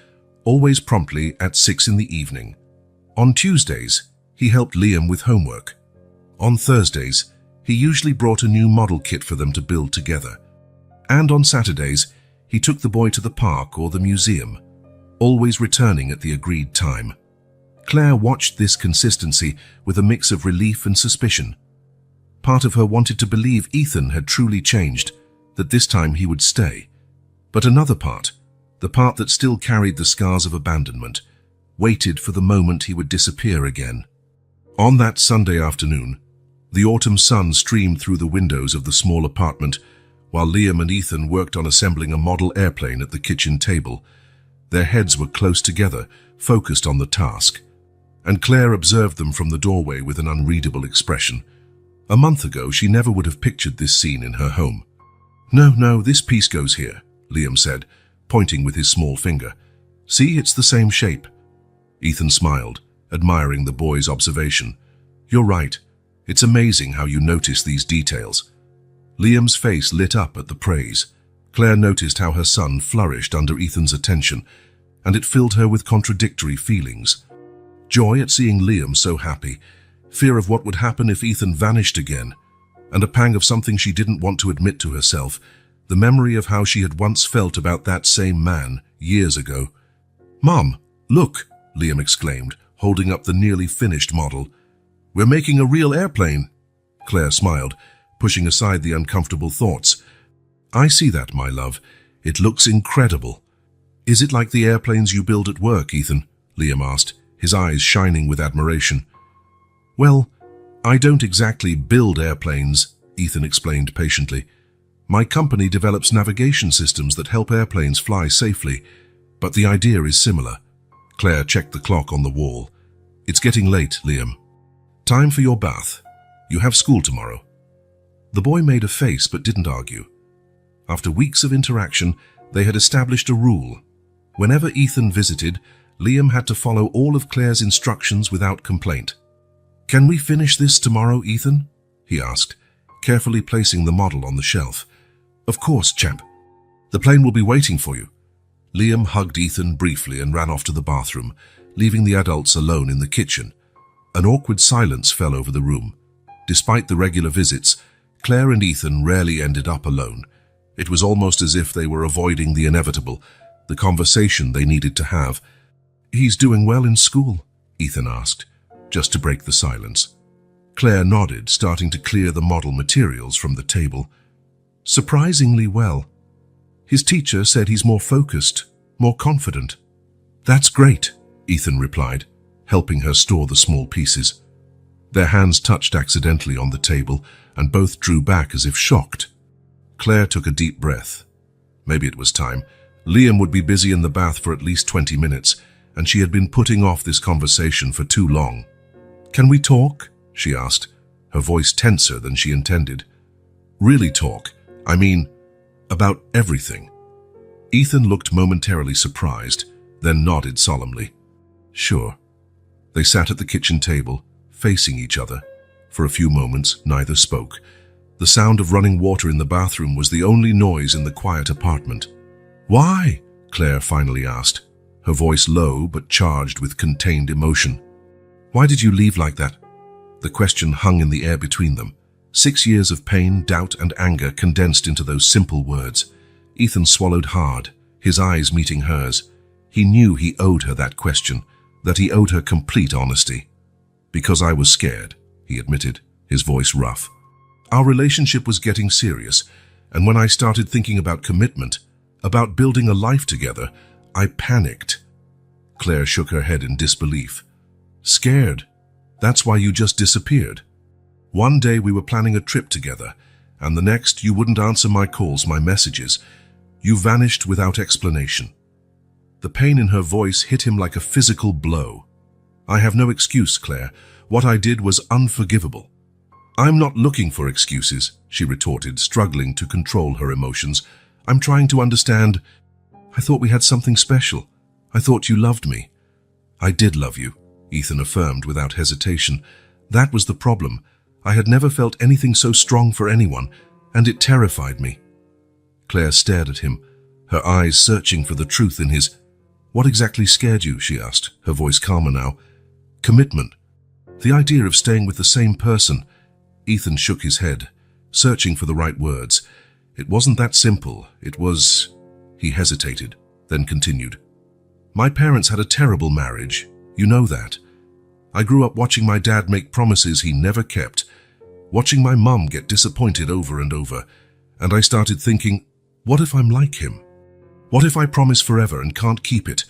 always promptly at 6 in the evening. On Tuesdays, he helped Liam with homework. On Thursdays, he usually brought a new model kit for them to build together. And on Saturdays, he took the boy to the park or the museum, always returning at the agreed time. Claire watched this consistency with a mix of relief and suspicion. Part of her wanted to believe Ethan had truly changed, that this time he would stay. But another part, the part that still carried the scars of abandonment, waited for the moment he would disappear again. On that Sunday afternoon, the autumn sun streamed through the windows of the small apartment, while Liam and Ethan worked on assembling a model airplane at the kitchen table. Their heads were close together, focused on the task, and Claire observed them from the doorway with an unreadable expression. A month ago, she never would have pictured this scene in her home. No, this piece goes here," Liam said, pointing with his small finger. "See, it's the same shape." Ethan smiled, admiring the boy's observation. "You're right. It's amazing how you notice these details." Liam's face lit up at the praise. Claire noticed how her son flourished under Ethan's attention, and it filled her with contradictory feelings. Joy at seeing Liam so happy, fear of what would happen if Ethan vanished again, and a pang of something she didn't want to admit to herself, the memory of how she had once felt about that same man years ago. "Mom, look," Liam exclaimed, holding up the nearly finished model. "We're making a real airplane." Claire smiled, pushing aside the uncomfortable thoughts. "I see that, my love. It looks incredible." "Is it like the airplanes you build at work, Ethan?" Liam asked, his eyes shining with admiration. "Well, I don't exactly build airplanes," Ethan explained patiently. "My company develops navigation systems that help airplanes fly safely, but the idea is similar." Claire checked the clock on the wall. "It's getting late, Liam. Time for your bath. You have school tomorrow." The boy made a face but didn't argue. After weeks of interaction, they had established a rule. Whenever Ethan visited, Liam had to follow all of Claire's instructions without complaint. "Can we finish this tomorrow, Ethan?" he asked, carefully placing the model on the shelf. "Of course, champ. The plane will be waiting for you." Liam hugged Ethan briefly and ran off to the bathroom, leaving the adults alone in the kitchen. An awkward silence fell over the room. Despite the regular visits, Claire and Ethan rarely ended up alone. It was almost as if they were avoiding the inevitable, the conversation they needed to have. "He's doing well in school?" Ethan asked, just to break the silence. Claire nodded, starting to clear the model materials from the table. "Surprisingly well. His teacher said he's more focused, more confident." "That's great," Ethan replied, helping her store the small pieces. Their hands touched accidentally on the table, and both drew back as if shocked. Claire took a deep breath. Maybe it was time. Liam would be busy in the bath for at least 20 minutes, and she had been putting off this conversation for too long. "Can we talk?" she asked, her voice tenser than she intended. "Really talk? I mean, about everything." Ethan looked momentarily surprised, then nodded solemnly. "Sure." They sat at the kitchen table, facing each other. For a few moments, neither spoke. The sound of running water in the bathroom was the only noise in the quiet apartment. "Why?" Claire finally asked, her voice low but charged with contained emotion. "Why did you leave like that?" The question hung in the air between them. 6 years of pain, doubt, and anger condensed into those simple words. Ethan swallowed hard, his eyes meeting hers. He knew he owed her that question, that he owed her complete honesty. "Because I was scared," he admitted, his voice rough. "Our relationship was getting serious, and when I started thinking about commitment, about building a life together, I panicked." Claire shook her head in disbelief. "Scared? That's why you just disappeared. One day we were planning a trip together, and the next you wouldn't answer my calls, my messages. You vanished without explanation." The pain in her voice hit him like a physical blow. "I have no excuse, Claire. What I did was unforgivable." "I'm not looking for excuses," she retorted, struggling to control her emotions. "I'm trying to understand." I thought we had something special. I thought you loved me." "I did love you," Ethan affirmed without hesitation. "That was the problem. I had never felt anything so strong for anyone, and it terrified me." Claire stared at him, her eyes searching for the truth in his. "What exactly scared you?" she asked, her voice calmer now. "Commitment. The idea of staying with the same person." Ethan shook his head, searching for the right words. "It wasn't that simple. It was—" He hesitated, then continued. "My parents had a terrible marriage. You know that. I grew up watching my dad make promises he never kept, watching my mum get disappointed over and over, and I started thinking, what if I'm like him? What if I promise forever and can't keep it?"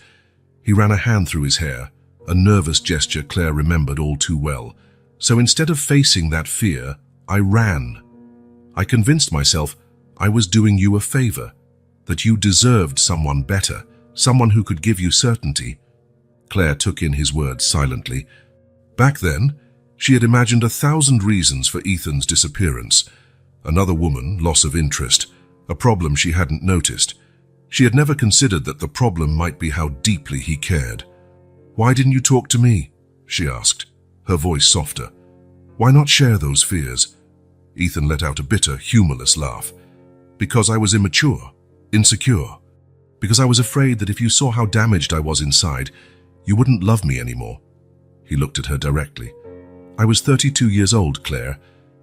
He ran a hand through his hair, a nervous gesture Claire remembered all too well. "So instead of facing that fear, I ran. I convinced myself I was doing you a favor, that you deserved someone better, someone who could give you certainty." Claire took in his words silently. Back then, she had imagined 1,000 reasons for Ethan's disappearance. Another woman, loss of interest, a problem she hadn't noticed. She had never considered that the problem might be how deeply he cared. "Why didn't you talk to me?" she asked, her voice softer. "Why not share those fears?" Ethan let out a bitter, humorless laugh. "Because I was immature, insecure. Because I was afraid that if you saw how damaged I was inside, you wouldn't love me anymore." He looked at her directly. "I was 32 years old, Claire,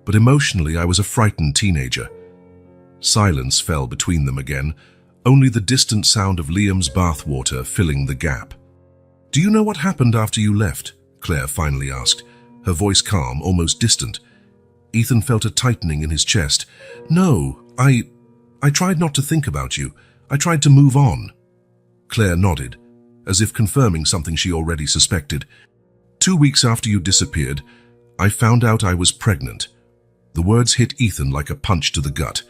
but emotionally I was a frightened teenager." Silence fell between them again, only the distant sound of Liam's bathwater filling the gap. "Do you know what happened after you left?" Claire finally asked, her voice calm, almost distant. Ethan felt a tightening in his chest. "No, I tried not to think about you. I tried to move on." Claire nodded, as if confirming something she already suspected. 2 weeks after you disappeared, I found out I was pregnant." The words hit Ethan like a punch to the gut,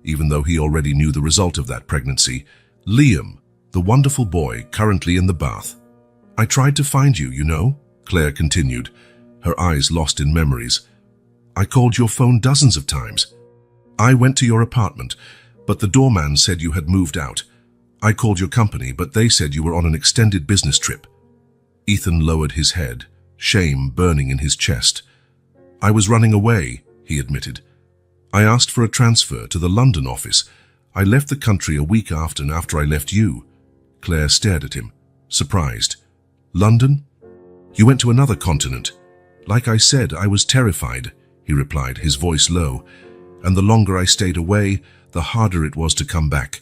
even though he already knew the result of that pregnancy. "Liam, the wonderful boy currently in the bath. I tried to find you, you know," Claire continued, her eyes lost in memories. "I called your phone dozens of times. I went to your apartment, but the doorman said you had moved out. I called your company, but they said you were on an extended business trip." Ethan lowered his head, shame burning in his chest. "I was running away," he admitted. "I asked for a transfer to the London office. I left the country a week after I left you." Claire stared at him, surprised. "London? You went to another continent." "Like I said, I was terrified," he replied, his voice low. "And the longer I stayed away, the harder it was to come back.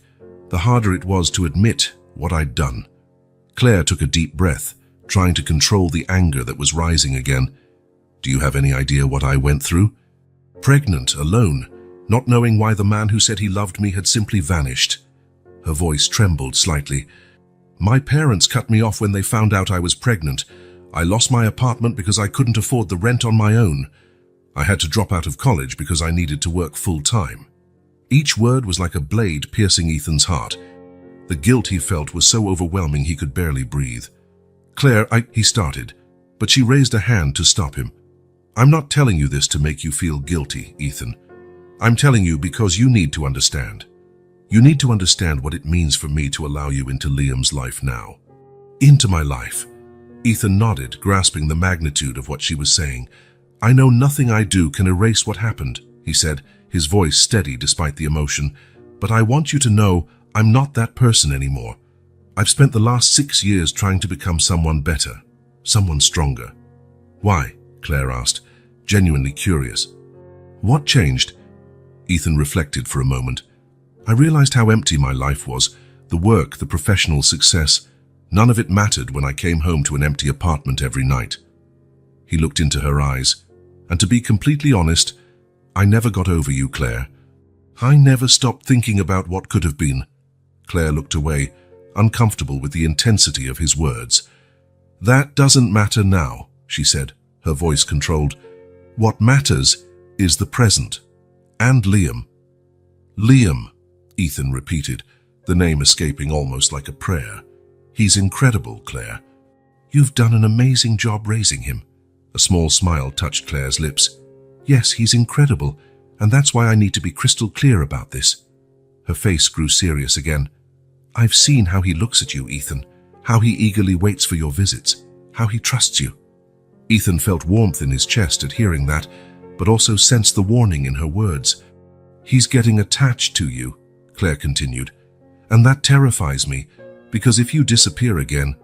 The harder it was to admit what I'd done." Claire took a deep breath, trying to control the anger that was rising again. "Do you have any idea what I went through? Pregnant, alone, not knowing why the man who said he loved me had simply vanished." Her voice trembled slightly. "My parents cut me off when they found out I was pregnant. I lost my apartment because I couldn't afford the rent on my own. I had to drop out of college because I needed to work full-time." Each word was like a blade piercing Ethan's heart. The guilt he felt was so overwhelming he could barely breathe. "Claire, he started, but she raised a hand to stop him. "I'm not telling you this to make you feel guilty, Ethan. I'm telling you because you need to understand. You need to understand what it means for me to allow you into Liam's life now." "Into my life?" Ethan nodded, grasping the magnitude of what she was saying. "I know nothing I do can erase what happened," he said, his voice steady despite the emotion. "But I want you to know I'm not that person anymore. I've spent the last 6 years trying to become someone better, someone stronger." "Why?" Claire asked, genuinely curious. "What changed?" Ethan reflected for a moment. "I realized how empty my life was. The work, the professional success, none of it mattered when I came home to an empty apartment every night." He looked into her eyes. "And to be completely honest, I never got over you, Claire. I never stopped thinking about what could have been." Claire looked away, uncomfortable with the intensity of his words. "That doesn't matter now," she said, her voice controlled. "What matters is the present. And Liam." "Liam," Ethan repeated, the name escaping almost like a prayer. "He's incredible, Claire. You've done an amazing job raising him." A small smile touched Claire's lips. "Yes, he's incredible, and that's why I need to be crystal clear about this." Her face grew serious again. I've seen how he looks at you, Ethan, how he eagerly waits for your visits, how he trusts you." Ethan felt warmth in his chest at hearing that, but also sensed the warning in her words. "He's getting attached to you," Claire continued, "and that terrifies me, because if you disappear again—"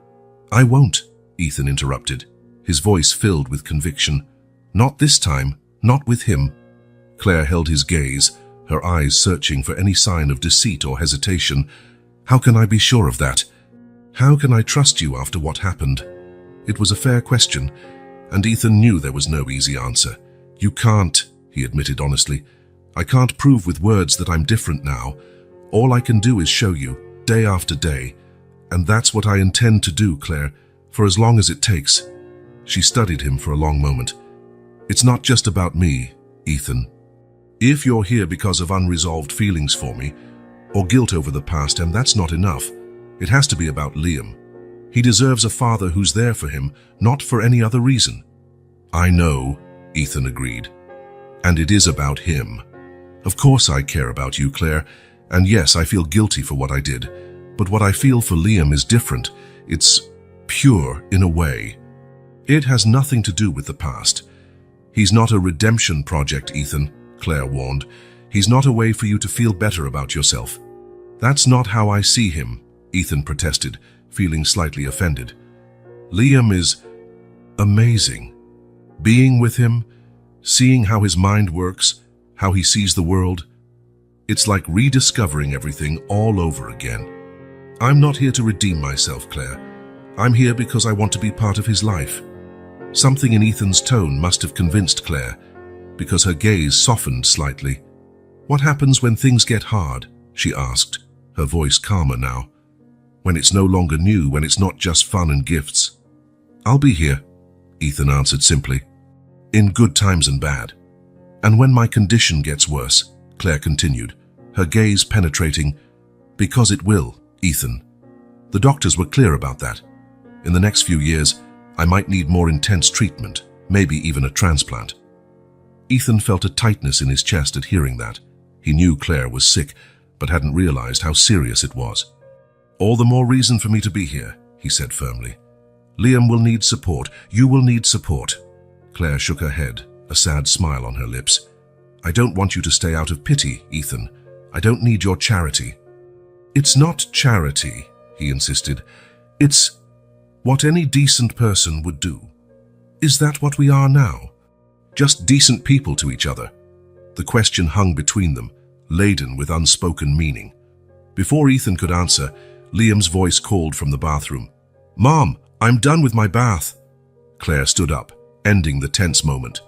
"I won't," Ethan interrupted, his voice filled with conviction. "Not this time, not with him." Claire held his gaze, her eyes searching for any sign of deceit or hesitation. "How can I be sure of that? How can I trust you after what happened?" It was a fair question, and Ethan knew there was no easy answer. "You can't," he admitted honestly. "I can't prove with words that I'm different now. All I can do is show you, day after day. And that's what I intend to do, Claire, for as long as it takes." She studied him for a long moment. "It's not just about me, Ethan. If you're here because of unresolved feelings for me, or guilt over the past, and that's not enough, it has to be about Liam. He deserves a father who's there for him, not for any other reason." "I know," Ethan agreed. "And it is about him. Of course I care about you, Claire, and yes, I feel guilty for what I did. But what I feel for Liam is different. It's pure in a way. It has nothing to do with the past. He's not a redemption project, Ethan," Claire warned. "He's not a way for you to feel better about yourself." "That's not how I see him," Ethan protested, feeling slightly offended. "Liam is amazing. Being with him, seeing how his mind works, how he sees the world, it's like rediscovering everything all over again. I'm not here to redeem myself, Claire. I'm here because I want to be part of his life." Something in Ethan's tone must have convinced Claire, because her gaze softened slightly. "What happens when things get hard?" she asked, her voice calmer now. "When it's no longer new, when it's not just fun and gifts?" "I'll be here," Ethan answered simply. "In good times and bad. And when my condition gets worse," Claire continued, her gaze penetrating, "because it will, Ethan. The doctors were clear about that. In the next few years, I might need more intense treatment, maybe even a transplant." Ethan felt a tightness in his chest at hearing that. He knew Claire was sick, but hadn't realized how serious it was. "All the more reason for me to be here," he said firmly. "Liam will need support. You will need support." Claire shook her head, a sad smile on her lips. "I don't want you to stay out of pity, Ethan. I don't need your charity." "It's not charity," he insisted. "It's what any decent person would do." "Is that what we are now? Just decent people to each other?" The question hung between them, laden with unspoken meaning. Before Ethan could answer, Liam's voice called from the bathroom. "Mom, I'm done with my bath." Claire stood up, ending the tense moment.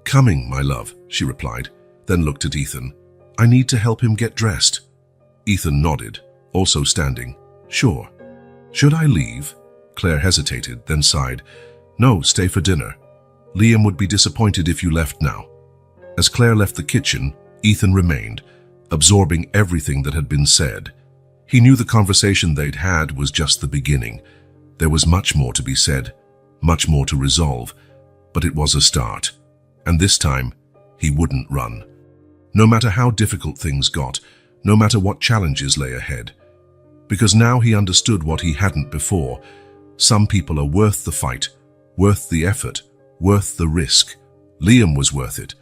"Coming, my love," she replied, then looked at Ethan. "I need to help him get dressed." Ethan nodded, also standing. "Sure." "Should I leave?" Claire hesitated, then sighed. "No, stay for dinner. Liam would be disappointed if you left now." As Claire left the kitchen, Ethan remained, absorbing everything that had been said. He knew the conversation they'd had was just the beginning. There was much more to be said, much more to resolve, but it was a start. And this time, he wouldn't run. No matter how difficult things got, no matter what challenges lay ahead. Because now he understood what he hadn't before. Some people are worth the fight, worth the effort, worth the risk. Liam was worth it.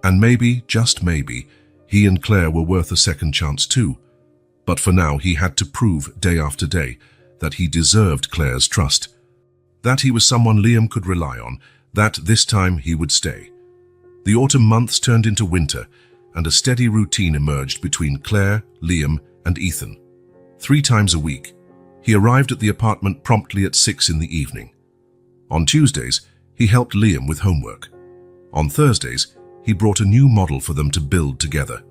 And maybe, just maybe, he and Claire were worth a second chance too. But for now, he had to prove day after day that he deserved Claire's trust. That he was someone Liam could rely on, that this time he would stay. The autumn months turned into winter, and a steady routine emerged between Claire, Liam, and Ethan. 3 times a week, he arrived at the apartment promptly at 6 in the evening. On Tuesdays, he helped Liam with homework. On Thursdays, he brought a new model for them to build together.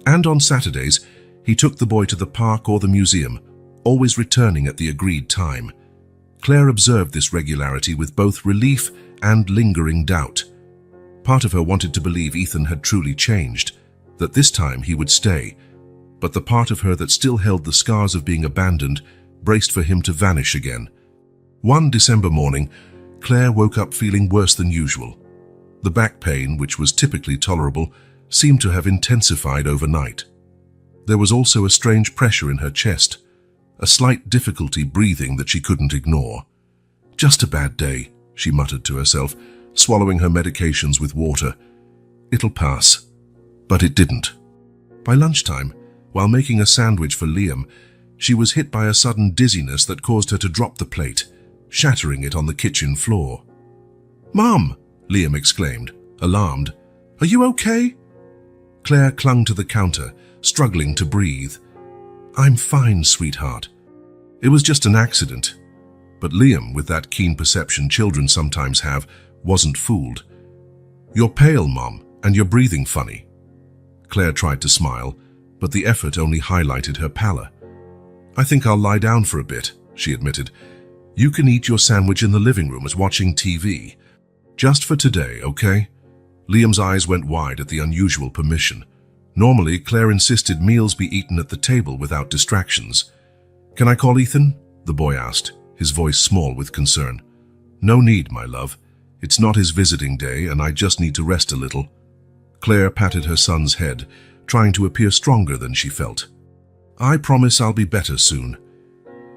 And on Saturdays, he took the boy to the park or the museum, always returning at the agreed time. Claire observed this regularity with both relief and lingering doubt. Part of her wanted to believe Ethan had truly changed, that this time he would stay, but the part of her that still held the scars of being abandoned braced for him to vanish again. One December morning, Claire woke up feeling worse than usual. The back pain, which was typically tolerable, seemed to have intensified overnight. There was also a strange pressure in her chest, a slight difficulty breathing that she couldn't ignore. "Just a bad day," she muttered to herself, swallowing her medications with water. "It'll pass." But it didn't. By lunchtime, while making a sandwich for Liam, she was hit by a sudden dizziness that caused her to drop the plate, shattering it on the kitchen floor. "Mom!" Liam exclaimed, alarmed. "Are you okay?" Claire clung to the counter, struggling to breathe. "I'm fine, sweetheart. It was just an accident." But Liam, with that keen perception children sometimes have, wasn't fooled. "You're pale, Mom, and you're breathing funny." Claire tried to smile, but the effort only highlighted her pallor. "I think I'll lie down for a bit," she admitted. "You can eat your sandwich in the living room as watching TV. Just for today, okay?" Liam's eyes went wide at the unusual permission. Normally, Claire insisted meals be eaten at the table without distractions. "Can I call Ethan?" the boy asked, his voice small with concern. "No need, my love. It's not his visiting day, and I just need to rest a little." Claire patted her son's head, trying to appear stronger than she felt. "I promise I'll be better soon."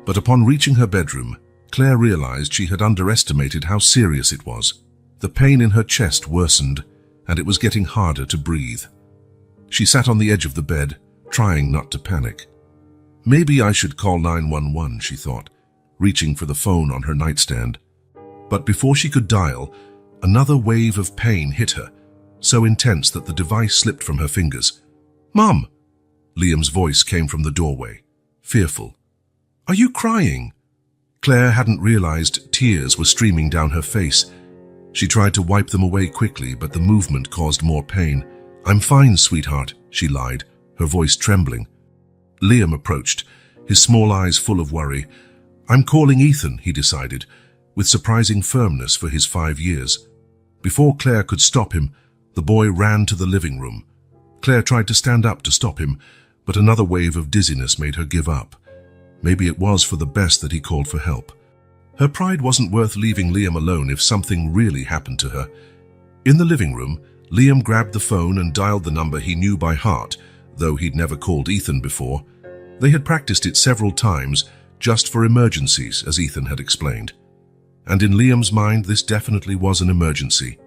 But upon reaching her bedroom, Claire realized she had underestimated how serious it was. The pain in her chest worsened, and it was getting harder to breathe. She sat on the edge of the bed, trying not to panic. "Maybe I should call 911, she thought, reaching for the phone on her nightstand. But before she could dial, another wave of pain hit her, so intense that the device slipped from her fingers. "Mom!" Liam's voice came from the doorway, fearful. "Are you crying?" Claire hadn't realized tears were streaming down her face. She tried to wipe them away quickly, but the movement caused more pain. "I'm fine, sweetheart," she lied, her voice trembling. Liam approached, his small eyes full of worry. "I'm calling Ethan," he decided, with surprising firmness for his 5 years. Before Claire could stop him, the boy ran to the living room. Claire tried to stand up to stop him, but another wave of dizziness made her give up. Maybe it was for the best that he called for help. Her pride wasn't worth leaving Liam alone if something really happened to her. In the living room, Liam grabbed the phone and dialed the number he knew by heart, though he'd never called Ethan before. They had practiced it several times, just for emergencies, as Ethan had explained. And in Liam's mind, this definitely was an emergency.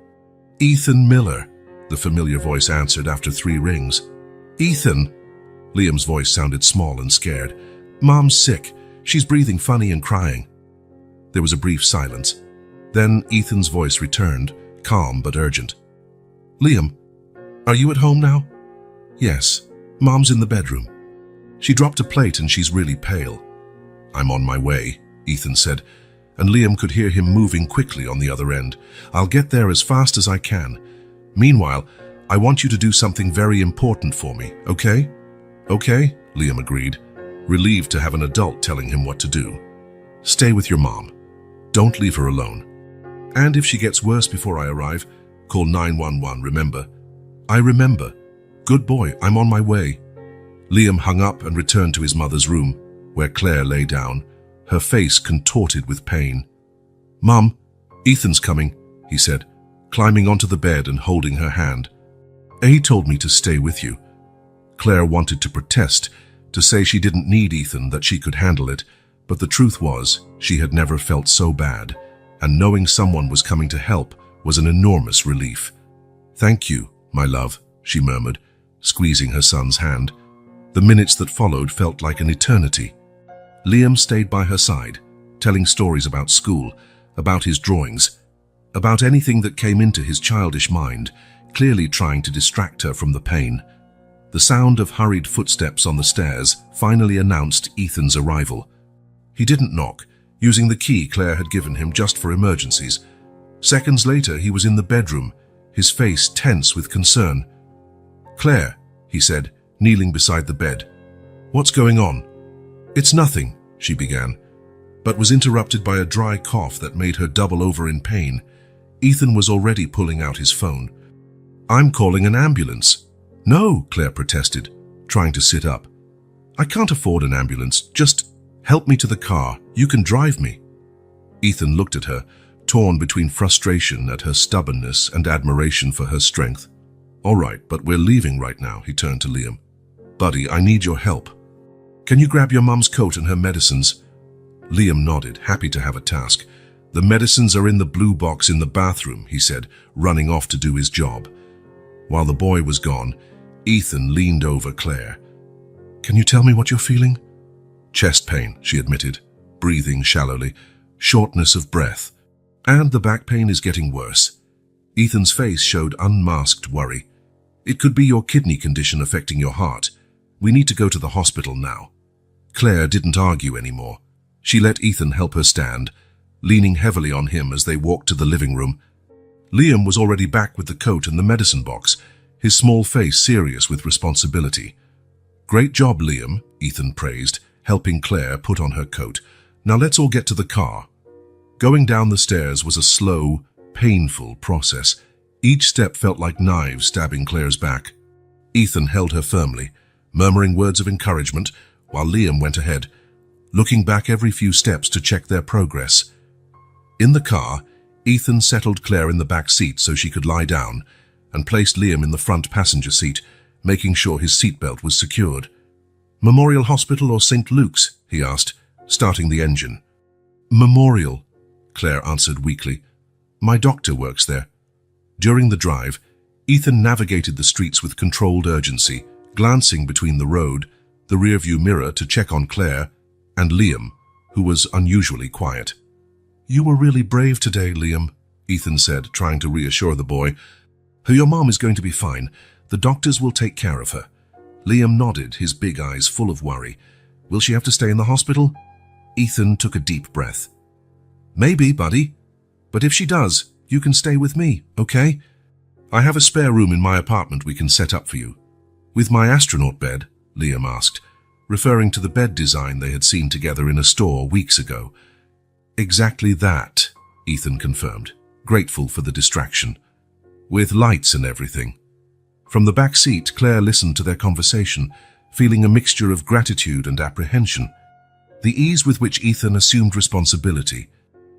"Ethan Miller," the familiar voice answered after 3 rings. "Ethan," Liam's voice sounded small and scared. "Mom's sick. She's breathing funny and crying." There was a brief silence. Then Ethan's voice returned, calm but urgent. "Liam, are you at home now?" "Yes. Mom's in the bedroom. She dropped a plate and she's really pale." "I'm on my way," Ethan said, and Liam could hear him moving quickly on the other end. "I'll get there as fast as I can. Meanwhile, I want you to do something very important for me, okay?" "Okay," Liam agreed, relieved to have an adult telling him what to do. "Stay with your mom. Don't leave her alone. And if she gets worse before I arrive, call 911, remember?" "I remember. Good boy, I'm on my way." Liam hung up and returned to his mother's room, where Claire lay down, her face contorted with pain. "Mom, Ethan's coming," he said, climbing onto the bed and holding her hand. "He told me to stay with you." Claire wanted to protest, to say she didn't need Ethan, that she could handle it, but the truth was she had never felt so bad, and knowing someone was coming to help was an enormous relief. "Thank you, my love," she murmured, squeezing her son's hand. The minutes that followed felt like an eternity. Liam stayed by her side, telling stories about school, about his drawings, about anything that came into his childish mind, clearly trying to distract her from the pain. The sound of hurried footsteps on the stairs finally announced Ethan's arrival. He didn't knock, using the key Claire had given him just for emergencies. Seconds later, he was in the bedroom, his face tense with concern. "Claire," he said, kneeling beside the bed. "What's going on?" "It's nothing," she began, but was interrupted by a dry cough that made her double over in pain. Ethan was already pulling out his phone. "I'm calling an ambulance." "No," Claire protested, trying to sit up. "I can't afford an ambulance. Just help me to the car. You can drive me." Ethan looked at her, torn between frustration at her stubbornness and admiration for her strength. "All right, but we're leaving right now," he turned to Liam. "Buddy, I need your help." Can you grab your mum's coat and her medicines? Liam nodded, happy to have a task. The medicines are in the blue box in the bathroom, he said, running off to do his job. While the boy was gone, Ethan leaned over Claire. Can you tell me what you're feeling? Chest pain, she admitted, breathing shallowly, shortness of breath. And the back pain is getting worse. Ethan's face showed unmasked worry. It could be your kidney condition affecting your heart. We need to go to the hospital now. Claire didn't argue anymore. She let Ethan help her stand, leaning heavily on him as they walked to the living room. Liam was already back with the coat and the medicine box, his small face serious with responsibility. Great job, Liam, Ethan praised, helping Claire put on her coat. Now let's all get to the car. Going down the stairs was a slow, painful process. Each step felt like knives stabbing Claire's back. Ethan held her firmly, murmuring words of encouragement, while Liam went ahead, looking back every few steps to check their progress. In the car, Ethan settled Claire in the back seat so she could lie down, and placed Liam in the front passenger seat, making sure his seatbelt was secured. Memorial Hospital or St. Luke's? He asked, starting the engine. Memorial, Claire answered weakly. My doctor works there. During the drive, Ethan navigated the streets with controlled urgency, glancing between the road, the rearview mirror to check on Claire, and Liam, who was unusually quiet. You were really brave today, Liam, Ethan said, trying to reassure the boy. Your mom is going to be fine. The doctors will take care of her. Liam nodded, his big eyes full of worry. Will she have to stay in the hospital? Ethan took a deep breath. Maybe, buddy. But if she does, you can stay with me, okay? I have a spare room in my apartment we can set up for you. With my astronaut bed, Liam asked, referring to the bed design they had seen together in a store weeks ago. Exactly that, Ethan confirmed, grateful for the distraction. With lights and everything. From the back seat, Claire listened to their conversation, feeling a mixture of gratitude and apprehension. The ease with which Ethan assumed responsibility,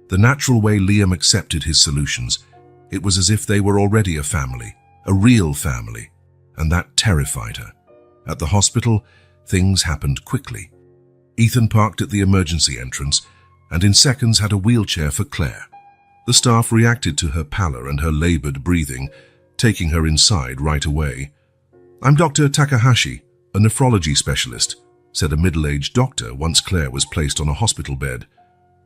the natural way Liam accepted his solutions, it was as if they were already a family, a real family, and that terrified her. At the hospital, things happened quickly. Ethan parked at the emergency entrance, and in seconds had a wheelchair for Claire. The staff reacted to her pallor and her labored breathing, taking her inside right away. I'm Dr. Takahashi, a nephrology specialist, said a middle-aged doctor once Claire was placed on a hospital bed.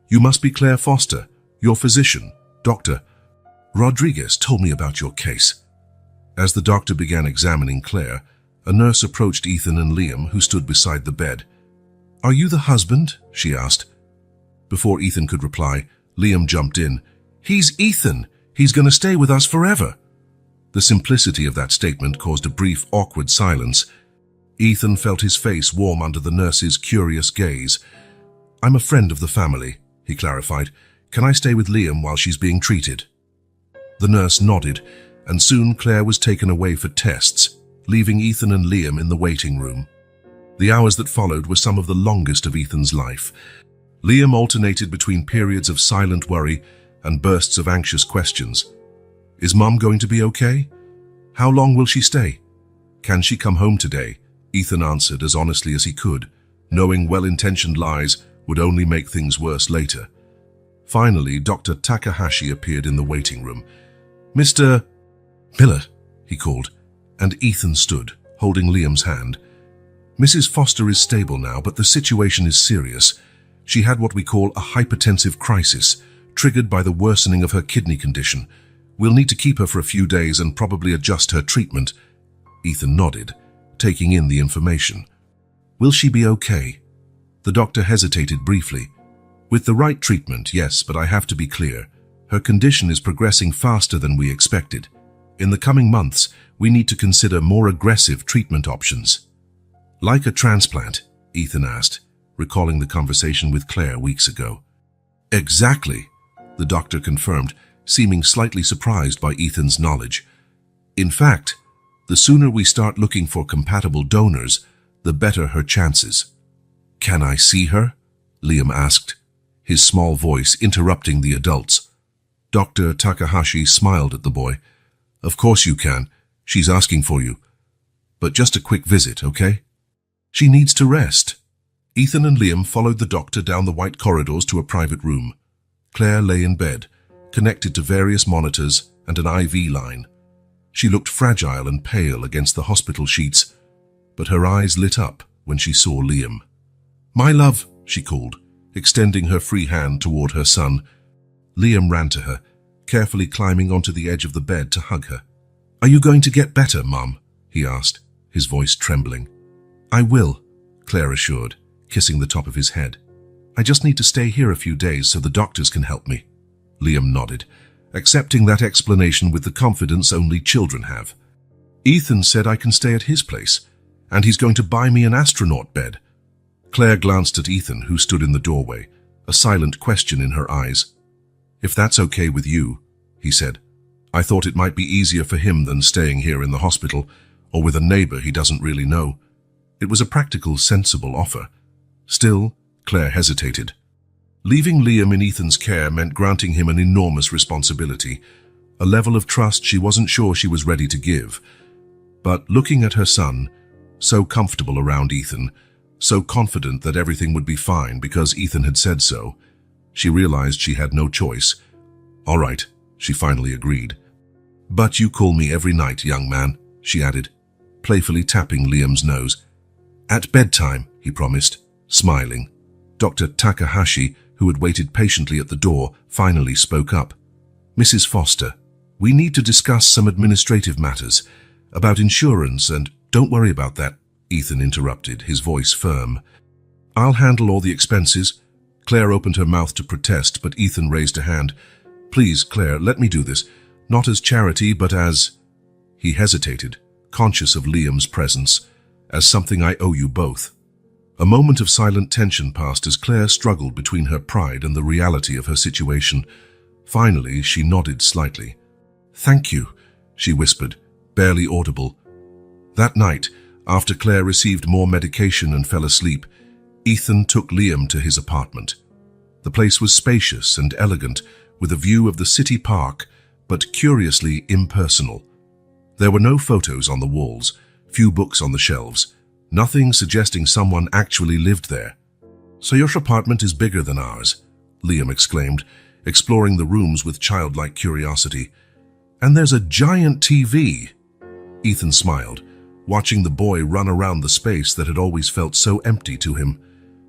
You must be Claire Foster, your physician, Dr. Rodriguez told me about your case. As the doctor began examining Claire, a nurse approached Ethan and Liam, who stood beside the bed. Are you the husband? She asked. Before Ethan could reply, Liam jumped in. He's Ethan. He's going to stay with us forever. The simplicity of that statement caused a brief, awkward silence. Ethan felt his face warm under the nurse's curious gaze. I'm a friend of the family, he clarified. Can I stay with Liam while she's being treated? The nurse nodded, and soon Claire was taken away for tests, leaving Ethan and Liam in the waiting room. The hours that followed were some of the longest of Ethan's life. Liam alternated between periods of silent worry and bursts of anxious questions. Is Mum going to be okay? How long will she stay? Can she come home today? Ethan answered as honestly as he could, knowing well-intentioned lies would only make things worse later. Finally, Dr. Takahashi appeared in the waiting room. Mr. Miller, he called, and Ethan stood, holding Liam's hand. Mrs. Foster is stable now, but the situation is serious. She had what we call a hypertensive crisis, triggered by the worsening of her kidney condition. We'll need to keep her for a few days and probably adjust her treatment. Ethan nodded, taking in the information. Will she be okay? The doctor hesitated briefly. With the right treatment, yes, but I have to be clear. Her condition is progressing faster than we expected. In the coming months, we need to consider more aggressive treatment options. Like a transplant? Ethan asked, recalling the conversation with Claire weeks ago. Exactly, the doctor confirmed, seeming slightly surprised by Ethan's knowledge. In fact, the sooner we start looking for compatible donors, the better her chances. Can I see her? Liam asked, his small voice interrupting the adults. Dr. Takahashi smiled at the boy. Of course you can. She's asking for you. But just a quick visit, okay? She needs to rest. Ethan and Liam followed the doctor down the white corridors to a private room. Claire lay in bed, connected to various monitors and an IV line. She looked fragile and pale against the hospital sheets, but her eyes lit up when she saw Liam. "My love," she called, extending her free hand toward her son. Liam ran to her, carefully climbing onto the edge of the bed to hug her. "Are you going to get better, Mom?" he asked, his voice trembling. "I will," Claire assured, kissing the top of his head. "I just need to stay here a few days so the doctors can help me." Liam nodded, accepting that explanation with the confidence only children have. "Ethan said I can stay at his place, and he's going to buy me an astronaut bed." Claire glanced at Ethan, who stood in the doorway, a silent question in her eyes. "If that's okay with you," he said. "I thought it might be easier for him than staying here in the hospital, or with a neighbor he doesn't really know." It was a practical, sensible offer. Still, Claire hesitated. Leaving Liam in Ethan's care meant granting him an enormous responsibility, a level of trust she wasn't sure she was ready to give. But looking at her son, so comfortable around Ethan, so confident that everything would be fine because Ethan had said so, she realized she had no choice. "All right," she finally agreed. "But you call me every night, young man," she added, playfully tapping Liam's nose. "At bedtime," he promised, smiling. Dr. Takahashi, who had waited patiently at the door, finally spoke up. "Mrs. Foster, we need to discuss some administrative matters about insurance and—" "Don't worry about that," Ethan interrupted, his voice firm. "I'll handle all the expenses." Claire opened her mouth to protest, but Ethan raised a hand. "Please, Claire, let me do this. Not as charity, but as—" He hesitated, conscious of Liam's presence. "As something I owe you both." A moment of silent tension passed as Claire struggled between her pride and the reality of her situation. Finally, she nodded slightly. "Thank you," she whispered, barely audible. That night, after Claire received more medication and fell asleep, Ethan took Liam to his apartment. The place was spacious and elegant, with a view of the city park, but curiously impersonal. There were no photos on the walls, few books on the shelves, nothing suggesting someone actually lived there. "So your apartment is bigger than ours," Liam exclaimed, exploring the rooms with childlike curiosity. "And there's a giant TV." Ethan smiled, watching the boy run around the space that had always felt so empty to him.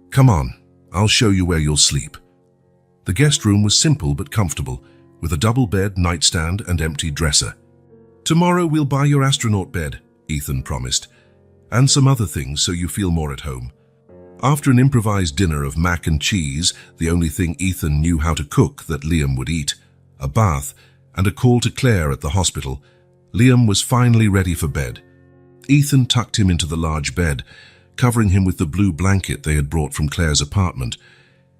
"Come on, I'll show you where you'll sleep." The guest room was simple but comfortable, with a double bed, nightstand, and empty dresser. "Tomorrow we'll buy your astronaut bed," Ethan promised, "and some other things so you feel more at home." After an improvised dinner of mac and cheese, the only thing Ethan knew how to cook that Liam would eat, a bath, and a call to Claire at the hospital, Liam was finally ready for bed. Ethan tucked him into the large bed, covering him with the blue blanket they had brought from Claire's apartment.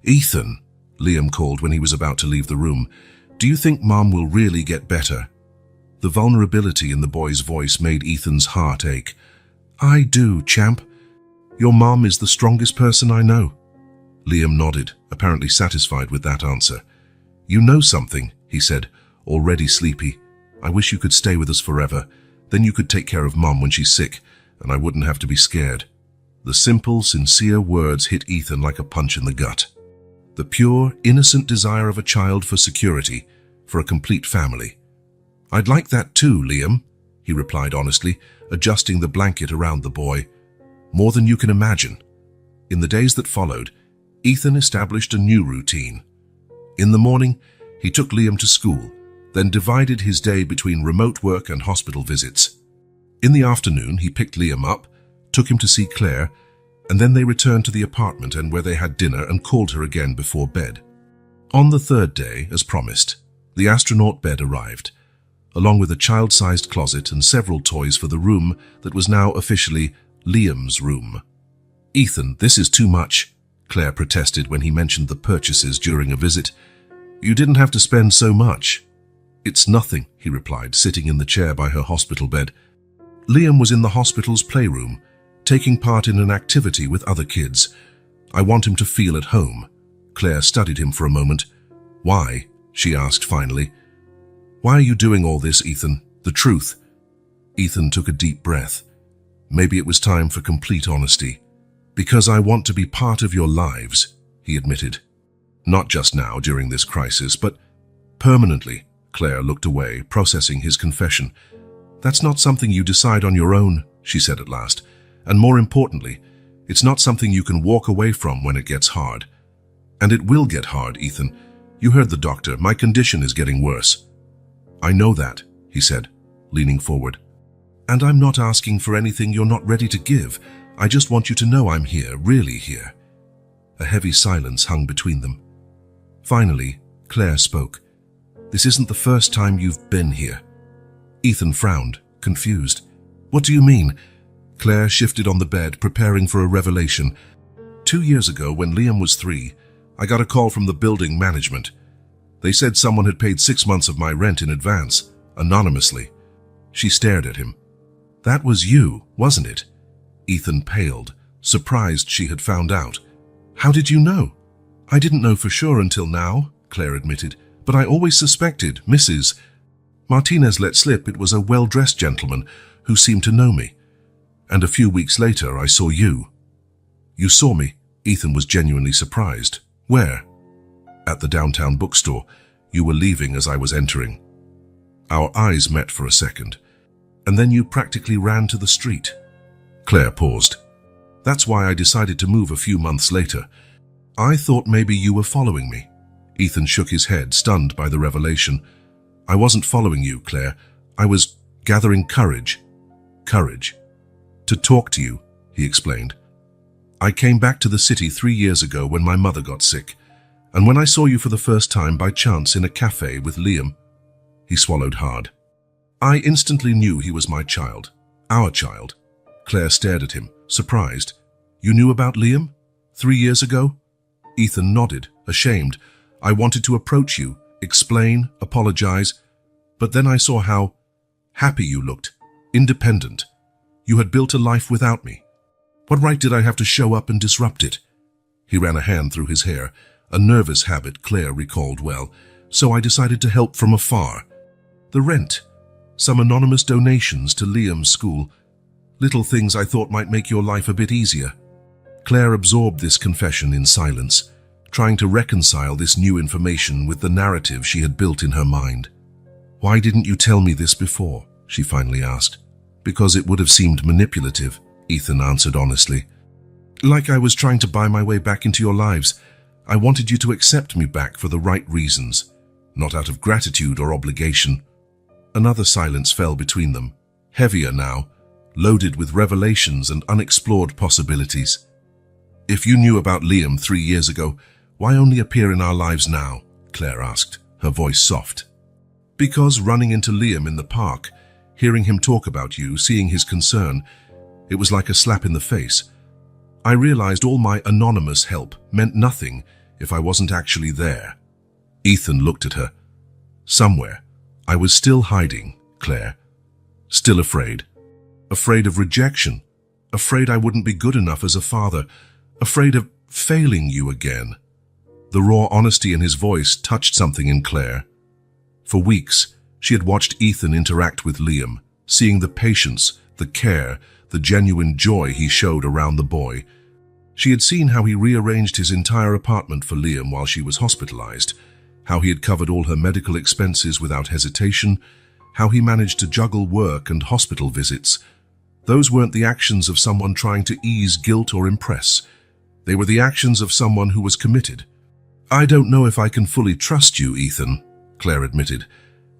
"Ethan," Liam called when he was about to leave the room, "do you think Mom will really get better?" The vulnerability in the boy's voice made Ethan's heart ache. "I do, champ. Your mom is the strongest person I know." Liam nodded, apparently satisfied with that answer. "You know something," he said, already sleepy. "I wish you could stay with us forever. Then you could take care of Mom when she's sick, and I wouldn't have to be scared." The simple, sincere words hit Ethan like a punch in the gut. The pure, innocent desire of a child for security, for a complete family. "I'd like that too, Liam," he replied honestly, adjusting the blanket around the boy. "More than you can imagine." In the days that followed, Ethan established a new routine. In the morning, he took Liam to school, then divided his day between remote work and hospital visits. In the afternoon, he picked Liam up, took him to see Claire, and then they returned to the apartment and where they had dinner and called her again before bed. On the third day, as promised, the astronaut bed arrived, along with a child-sized closet and several toys for the room that was now officially Liam's room. "Ethan, this is too much," Claire protested when he mentioned the purchases during a visit. "You didn't have to spend so much." "It's nothing," he replied, sitting in the chair by her hospital bed. Liam was in the hospital's playroom, taking part in an activity with other kids. "I want him to feel at home." Claire studied him for a moment. "Why?" she asked finally. "Why are you doing all this, Ethan? The truth." Ethan took a deep breath. Maybe it was time for complete honesty. Because I want to be part of your lives, he admitted. Not just now during this crisis, but permanently. Claire looked away, processing his confession. That's not something you decide on your own, she said at last. And more importantly, it's not something you can walk away from when it gets hard. And it will get hard, Ethan. You heard the doctor. My condition is getting worse. I know that, he said, leaning forward. And I'm not asking for anything you're not ready to give. I just want you to know I'm here, really here. A heavy silence hung between them. Finally, Claire spoke. This isn't the first time you've been here. Ethan frowned, confused. What do you mean? Claire shifted on the bed, preparing for a revelation. 2 years ago, when Liam was 3, I got a call from the building management. They said someone had paid 6 months of my rent in advance, anonymously. She stared at him. That was you, wasn't it? Ethan paled, surprised she had found out. How did you know? I didn't know for sure until now, Claire admitted, but I always suspected Mrs. Martinez let slip it was a well-dressed gentleman who seemed to know me. And a few weeks later, I saw you. You saw me? Ethan was genuinely surprised. Where? At the downtown bookstore. You were leaving as I was entering. Our eyes met for a second, and then you practically ran to the street. Claire paused. That's why I decided to move a few months later. I thought maybe you were following me. Ethan shook his head, stunned by the revelation. I wasn't following you, Claire. I was gathering courage. Courage. To talk to you, he explained. I came back to the city 3 years ago when my mother got sick, and when I saw you for the first time by chance in a cafe with Liam, he swallowed hard. I instantly knew he was my child, our child. Claire stared at him, surprised. You knew about Liam? 3 years ago? Ethan nodded, ashamed. I wanted to approach you, explain, apologize, but then I saw how happy you looked, independent. You had built a life without me. What right did I have to show up and disrupt it? He ran a hand through his hair, a nervous habit Claire recalled well, so I decided to help from afar. The rent, some anonymous donations to Liam's school, little things I thought might make your life a bit easier. Claire absorbed this confession in silence, trying to reconcile this new information with the narrative she had built in her mind. Why didn't you tell me this before? She finally asked. Because it would have seemed manipulative, Ethan answered honestly. Like I was trying to buy my way back into your lives. I wanted you to accept me back for the right reasons, not out of gratitude or obligation. Another silence fell between them, heavier now, loaded with revelations and unexplored possibilities. If you knew about Liam 3 years ago, why only appear in our lives now? Claire asked, her voice soft. Because running into Liam in the park, hearing him talk about you, seeing his concern, it was like a slap in the face. I realized all my anonymous help meant nothing if I wasn't actually there. Ethan looked at her. Somewhere, I was still hiding, Claire. Still afraid. Afraid of rejection. Afraid I wouldn't be good enough as a father. Afraid of failing you again. The raw honesty in his voice touched something in Claire. For weeks, she had watched Ethan interact with Liam, seeing the patience, the care, the genuine joy he showed around the boy. She had seen how he rearranged his entire apartment for Liam while she was hospitalized, how he had covered all her medical expenses without hesitation, how he managed to juggle work and hospital visits. Those weren't the actions of someone trying to ease guilt or impress. They were the actions of someone who was committed. I don't know if I can fully trust you, Ethan, Claire admitted.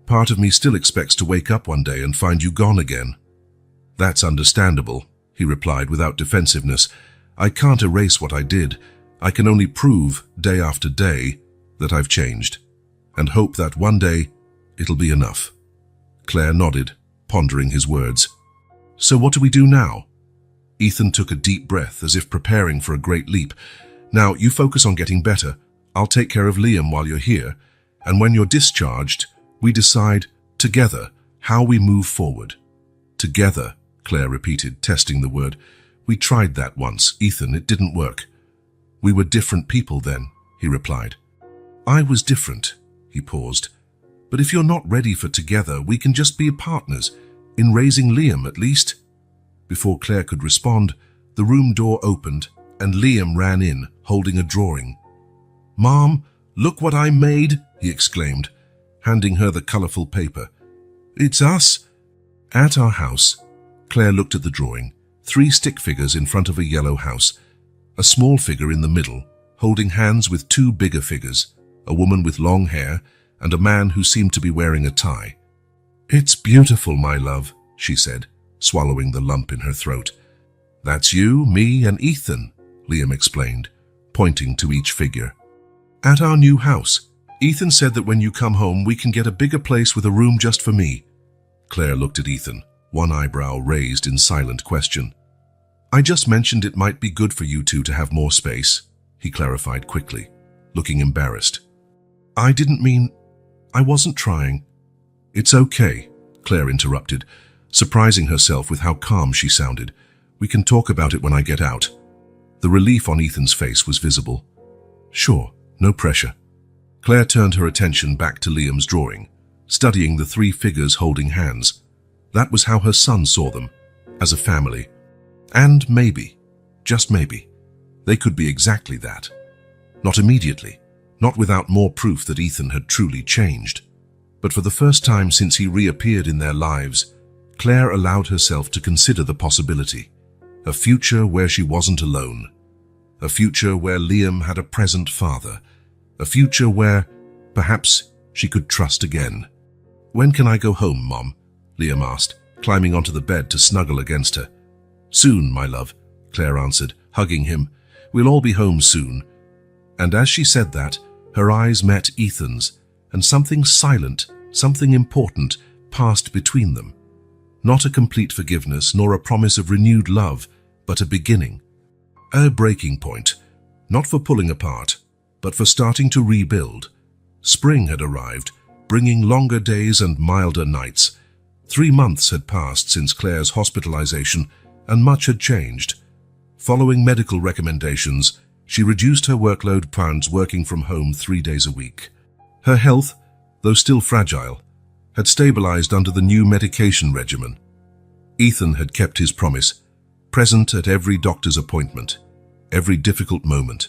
Part of me still expects to wake up one day and find you gone again. That's understandable, he replied without defensiveness. I can't erase what I did. I can only prove, day after day, that I've changed, and hope that one day it'll be enough. Claire nodded, pondering his words. So what do we do now? Ethan took a deep breath as if preparing for a great leap. Now, you focus on getting better. I'll take care of Liam while you're here, and when you're discharged, we decide, together, how we move forward. Together, Claire repeated, testing the word. We tried that once, Ethan, it didn't work. We were different people then, he replied. I was different, he paused. But if you're not ready for together, we can just be partners, in raising Liam at least. Before Claire could respond, the room door opened, and Liam ran in, holding a drawing. "Mom, look what I made," he exclaimed, handing her the colorful paper. "It's us." At our house, Claire looked at the drawing. 3 stick figures in front of a yellow house. A small figure in the middle, holding hands with 2 bigger figures, a woman with long hair and a man who seemed to be wearing a tie. "It's beautiful, my love," she said, swallowing the lump in her throat. "That's you, me, and Ethan," Liam explained, pointing to each figure. "At our new house, Ethan said that when you come home we can get a bigger place with a room just for me." Claire looked at Ethan, one eyebrow raised in silent question. "I just mentioned it might be good for you two to have more space," he clarified quickly, looking embarrassed. "I didn't mean... I wasn't trying." "It's okay," Claire interrupted, surprising herself with how calm she sounded. "We can talk about it when I get out." The relief on Ethan's face was visible. "Sure, no pressure." Claire turned her attention back to Liam's drawing, studying the 3 figures holding hands. That was how her son saw them, as a family. And maybe, just maybe, they could be exactly that. Not immediately, not without more proof that Ethan had truly changed. But for the first time since he reappeared in their lives, Claire allowed herself to consider the possibility. A future where she wasn't alone. A future where Liam had a present father. A future where, perhaps, she could trust again. "When can I go home, Mom?" Liam asked, climbing onto the bed to snuggle against her. "Soon, my love," Claire answered, hugging him. "We'll all be home soon." And as she said that, her eyes met Ethan's, and something silent, something important, passed between them. Not a complete forgiveness, nor a promise of renewed love, but a beginning. A breaking point, not for pulling apart, but for starting to rebuild. Spring had arrived, bringing longer days and milder nights. 3 months had passed since Claire's hospitalization, and much had changed. Following medical recommendations, she reduced her workload plans, working from home 3 days a week. Her health, though still fragile, had stabilized under the new medication regimen. Ethan had kept his promise, present at every doctor's appointment, every difficult moment.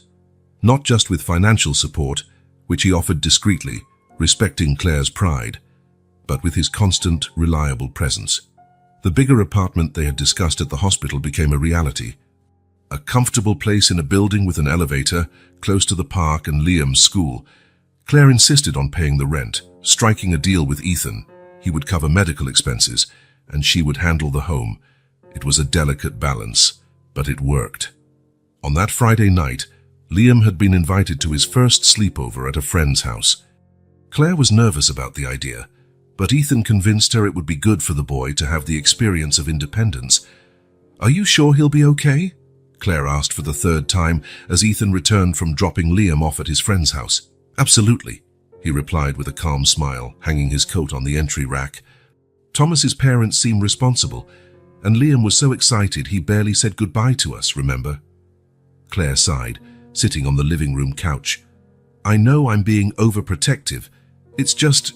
Not just with financial support, which he offered discreetly, respecting Claire's pride, but with his constant, reliable presence. The bigger apartment they had discussed at the hospital became a reality. A comfortable place in a building with an elevator, close to the park and Liam's school. Claire insisted on paying the rent, striking a deal with Ethan. He would cover medical expenses, and she would handle the home. It was a delicate balance, but it worked. On that Friday night, Liam had been invited to his first sleepover at a friend's house. Claire was nervous about the idea, but Ethan convinced her it would be good for the boy to have the experience of independence. "Are you sure he'll be okay?" Claire asked for the 3rd time as Ethan returned from dropping Liam off at his friend's house. "Absolutely," he replied with a calm smile, hanging his coat on the entry rack. "Thomas's parents seem responsible, and Liam was so excited he barely said goodbye to us, remember?" Claire sighed, sitting on the living room couch. "I know I'm being overprotective. It's just,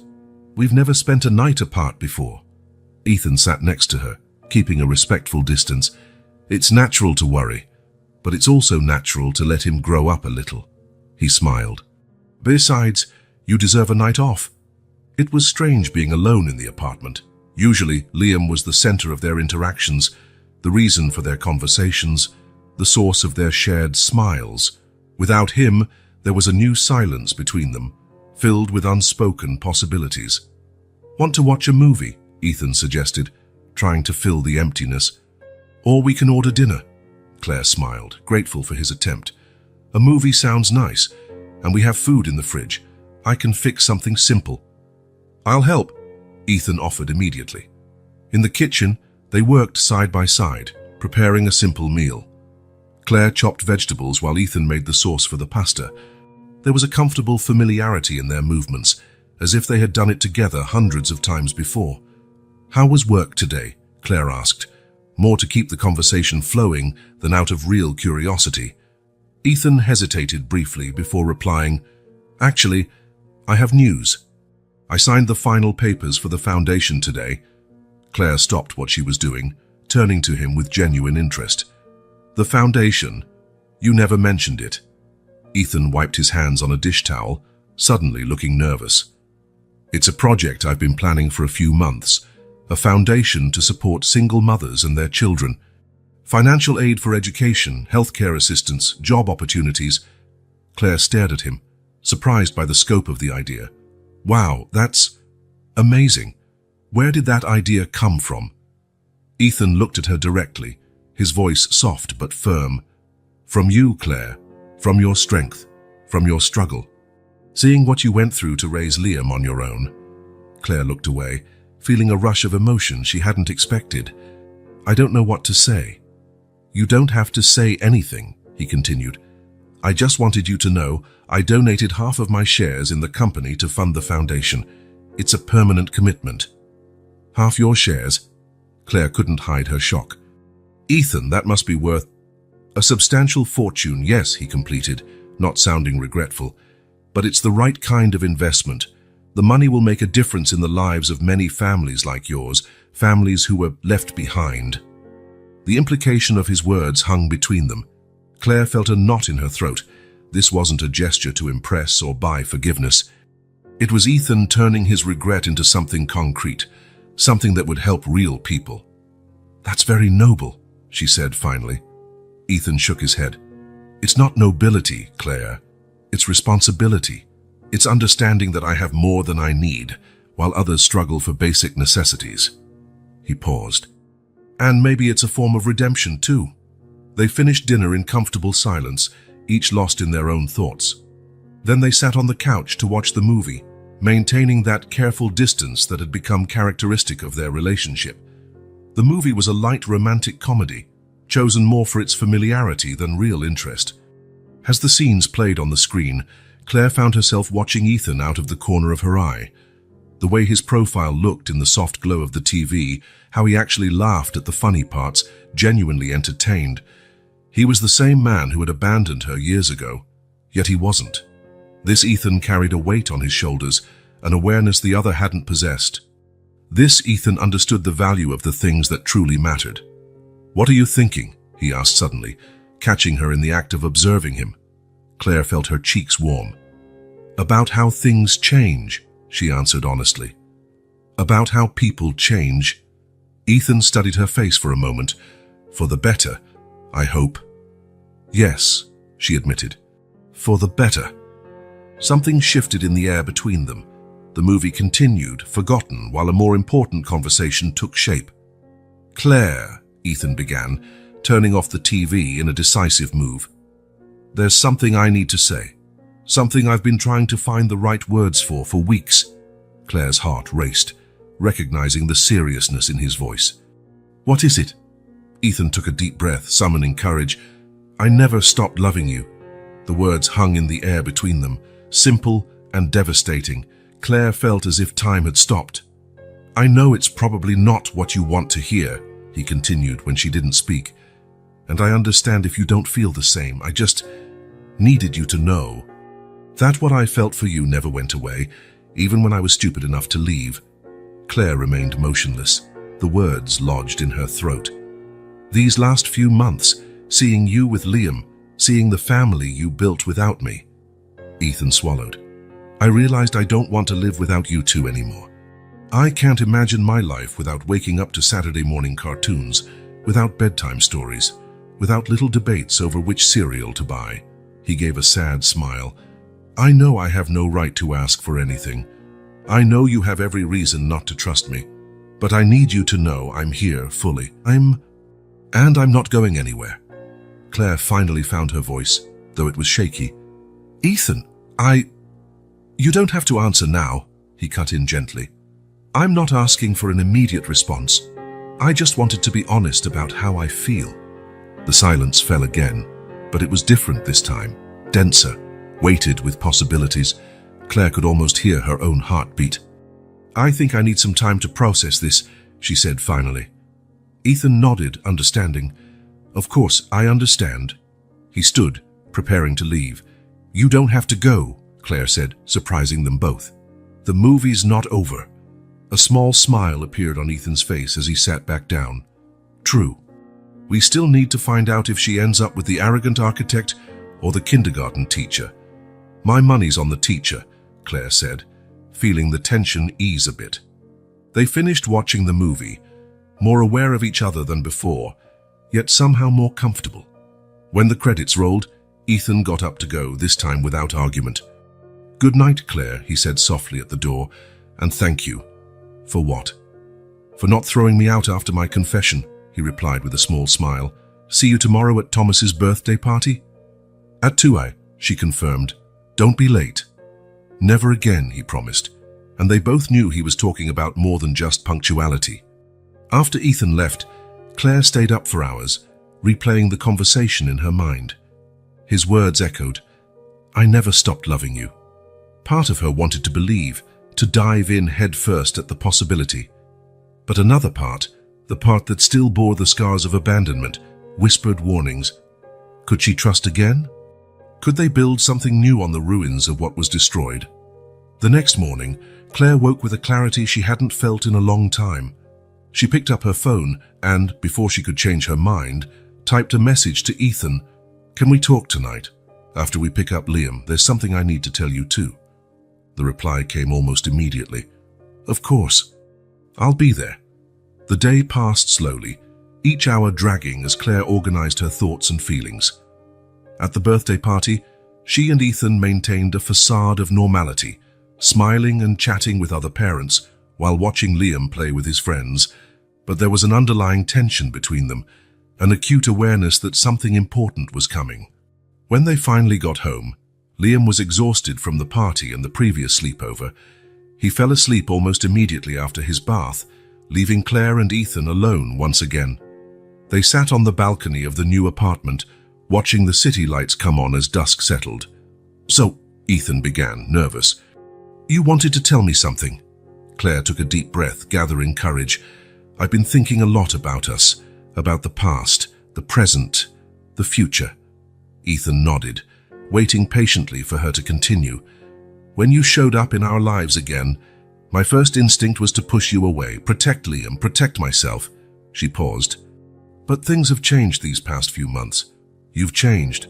we've never spent a night apart before." Ethan sat next to her, keeping a respectful distance. "It's natural to worry, but it's also natural to let him grow up a little." He smiled. "Besides, you deserve a night off." It was strange being alone in the apartment. Usually, Liam was the center of their interactions, the reason for their conversations, the source of their shared smiles. Without him, there was a new silence between them, filled with unspoken possibilities. "Want to watch a movie?" Ethan suggested, trying to fill the emptiness. "Or we can order dinner." Claire smiled, grateful for his attempt. "A movie sounds nice, and we have food in the fridge. I can fix something simple." "I'll help," Ethan offered immediately. In the kitchen, they worked side by side, preparing a simple meal. Claire chopped vegetables while Ethan made the sauce for the pasta. There was a comfortable familiarity in their movements, as if they had done it together hundreds of times before. "How was work today?" Claire asked, more to keep the conversation flowing than out of real curiosity. Ethan hesitated briefly before replying, "Actually, I have news. I signed the final papers for the foundation today." Claire stopped what she was doing, turning to him with genuine interest. "The foundation? You never mentioned it. Ethan wiped his hands on a dish towel, suddenly looking nervous. It's a project I've been planning for a few months, a foundation to support single mothers and their children. Financial aid for education, healthcare assistance, job opportunities. Claire stared at him, surprised by the scope of the idea. Wow, that's amazing. Where did that idea come from? Ethan looked at her directly, his voice soft but firm. From you, Claire. From your strength. From your struggle. Seeing what you went through to raise Liam on your own. Claire looked away, feeling a rush of emotion she hadn't expected. I don't know what to say. You don't have to say anything, he continued. I just wanted you to know I donated half of my shares in the company to fund the foundation. It's a permanent commitment. Half your shares? Claire couldn't hide her shock. Ethan, that must be worth a substantial fortune, yes, he completed, not sounding regretful. But it's the right kind of investment. The money will make a difference in the lives of many families like yours, families who were left behind. The implication of his words hung between them. Claire felt a knot in her throat. This wasn't a gesture to impress or buy forgiveness. It was Ethan turning his regret into something concrete, something that would help real people. That's very noble, she said finally. Ethan shook his head. It's not nobility, Claire. It's responsibility. It's understanding that I have more than I need, while others struggle for basic necessities. He paused. And maybe it's a form of redemption too. They finished dinner in comfortable silence, each lost in their own thoughts. Then they sat on the couch to watch the movie, maintaining that careful distance that had become characteristic of their relationship. The movie was a light romantic comedy, chosen more for its familiarity than real interest. As the scenes played on the screen, Claire found herself watching Ethan out of the corner of her eye. The way his profile looked in the soft glow of the TV, how he actually laughed at the funny parts, genuinely entertained. He was the same man who had abandoned her years ago, yet he wasn't. This Ethan carried a weight on his shoulders, an awareness the other hadn't possessed. This Ethan understood the value of the things that truly mattered. What are you thinking? He asked suddenly, catching her in the act of observing him. Claire felt her cheeks warm. About how things change, she answered honestly. About how people change. Ethan studied her face for a moment. For the better, I hope. Yes, she admitted. For the better. Something shifted in the air between them. The movie continued, forgotten, while a more important conversation took shape. Claire, Ethan began, turning off the TV in a decisive move. There's something I need to say. Something I've been trying to find the right words for weeks. Claire's heart raced, recognizing the seriousness in his voice. What is it? Ethan took a deep breath, summoning courage. I never stopped loving you. The words hung in the air between them, simple and devastating. Claire felt as if time had stopped. I know it's probably not what you want to hear, he continued when she didn't speak. And I understand if you don't feel the same. I just needed you to know that what I felt for you never went away, even when I was stupid enough to leave. Claire remained motionless, the words lodged in her throat. These last few months, seeing you with Liam, seeing the family you built without me. Ethan swallowed. I realized I don't want to live without you two anymore. I can't imagine my life without waking up to Saturday morning cartoons, without bedtime stories, without little debates over which cereal to buy. He gave a sad smile. I know I have no right to ask for anything. I know you have every reason not to trust me, but I need you to know I'm here fully. And I'm not going anywhere. Claire finally found her voice, though it was shaky. Ethan, You don't have to answer now, he cut in gently. I'm not asking for an immediate response. I just wanted to be honest about how I feel. The silence fell again, but it was different this time, denser, weighted with possibilities. Claire could almost hear her own heartbeat. I think I need some time to process this, she said finally. Ethan nodded, understanding. Of course, I understand. He stood, preparing to leave. You don't have to go, Claire said, surprising them both. The movie's not over. A small smile appeared on Ethan's face as he sat back down. True. We still need to find out if she ends up with the arrogant architect or the kindergarten teacher. My money's on the teacher, Claire said, feeling the tension ease a bit. They finished watching the movie, more aware of each other than before, yet somehow more comfortable. When the credits rolled, Ethan got up to go, this time without argument. "Good night, Claire," he said softly at the door, "and thank you." "For what?" "For not throwing me out after my confession," he replied with a small smile. "See you tomorrow at Thomas's birthday party?" "At 2, she confirmed. "Don't be late." "Never again," he promised, and they both knew he was talking about more than just punctuality. After Ethan left, Claire stayed up for hours, replaying the conversation in her mind. His words echoed, "I never stopped loving you." Part of her wanted to believe, to dive in head first at the possibility. But another part, the part that still bore the scars of abandonment, whispered warnings. Could she trust again? Could they build something new on the ruins of what was destroyed? The next morning, Claire woke with a clarity she hadn't felt in a long time. She picked up her phone and, before she could change her mind, typed a message to Ethan. "Can we talk tonight? After we pick up Liam, there's something I need to tell you too." The reply came almost immediately. "Of course. I'll be there." The day passed slowly, each hour dragging as Claire organized her thoughts and feelings. At the birthday party, she and Ethan maintained a facade of normality, smiling and chatting with other parents while watching Liam play with his friends, but there was an underlying tension between them, an acute awareness that something important was coming. When they finally got home, Liam was exhausted from the party and the previous sleepover. He fell asleep almost immediately after his bath, leaving Claire and Ethan alone once again. They sat on the balcony of the new apartment, watching the city lights come on as dusk settled. "So," Ethan began, nervous, "you wanted to tell me something." Claire took a deep breath, gathering courage. "I've been thinking a lot about us, about the past, the present, the future." Ethan nodded, waiting patiently for her to continue. "When you showed up in our lives again, my first instinct was to push you away, protect Liam, protect myself." She paused. "But things have changed these past few months. You've changed.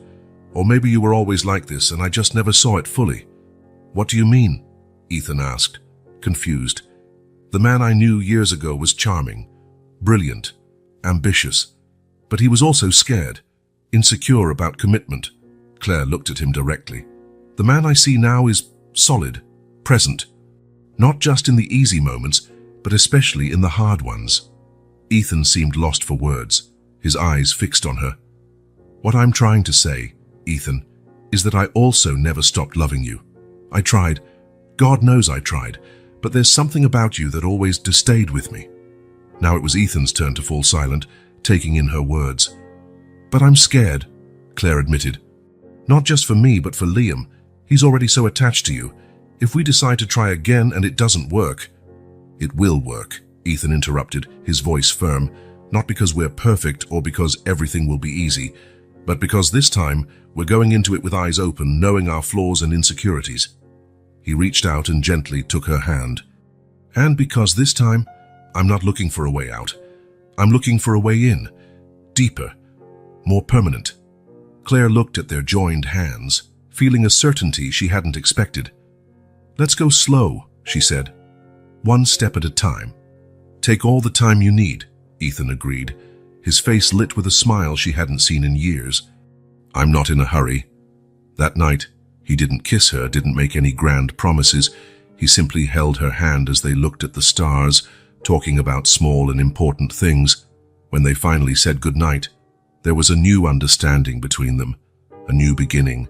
Or maybe you were always like this and I just never saw it fully." "What do you mean?" Ethan asked, confused. "The man I knew years ago was charming, brilliant, ambitious, but he was also scared, insecure about commitment." Claire looked at him directly. "The man I see now is solid, present, not just in the easy moments, but especially in the hard ones." Ethan seemed lost for words, his eyes fixed on her. "What I'm trying to say, Ethan, is that I also never stopped loving you. I tried, God knows I tried, but there's something about you that always stayed with me." Now it was Ethan's turn to fall silent, taking in her words. "But I'm scared," Claire admitted. "Not just for me, but for Liam. He's already so attached to you. If we decide to try again and it doesn't work—" "It will work," Ethan interrupted, his voice firm, "not because we're perfect or because everything will be easy, but because this time we're going into it with eyes open, knowing our flaws and insecurities." He reached out and gently took her hand. "And because this time, I'm not looking for a way out. I'm looking for a way in, deeper, more permanent." Claire looked at their joined hands, feeling a certainty she hadn't expected. "Let's go slow," she said. "One step at a time." "Take all the time you need," Ethan agreed, his face lit with a smile she hadn't seen in years. "I'm not in a hurry." That night, he didn't kiss her, didn't make any grand promises. He simply held her hand as they looked at the stars, talking about small and important things. When they finally said goodnight, there was a new understanding between them, a new beginning.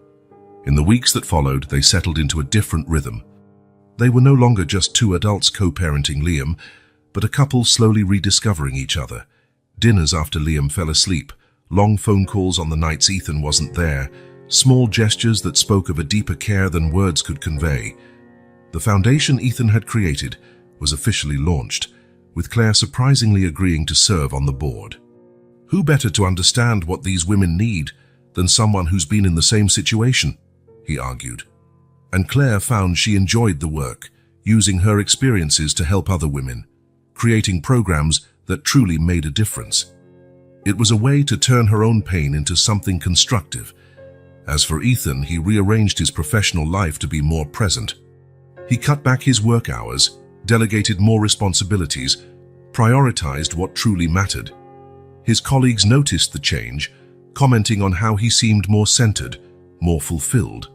In the weeks that followed, they settled into a different rhythm. They were no longer just two adults co-parenting Liam, but a couple slowly rediscovering each other. Dinners after Liam fell asleep, long phone calls on the nights Ethan wasn't there, small gestures that spoke of a deeper care than words could convey. The foundation Ethan had created was officially launched, with Claire surprisingly agreeing to serve on the board. Who better to understand what these women need than someone who's been in the same situation, he argued. And Claire found she enjoyed the work, using her experiences to help other women, creating programs that truly made a difference. It was a way to turn her own pain into something constructive. As for Ethan, he rearranged his professional life to be more present. He cut back his work hours, delegated more responsibilities, prioritized what truly mattered. His colleagues noticed the change, commenting on how he seemed more centered, more fulfilled.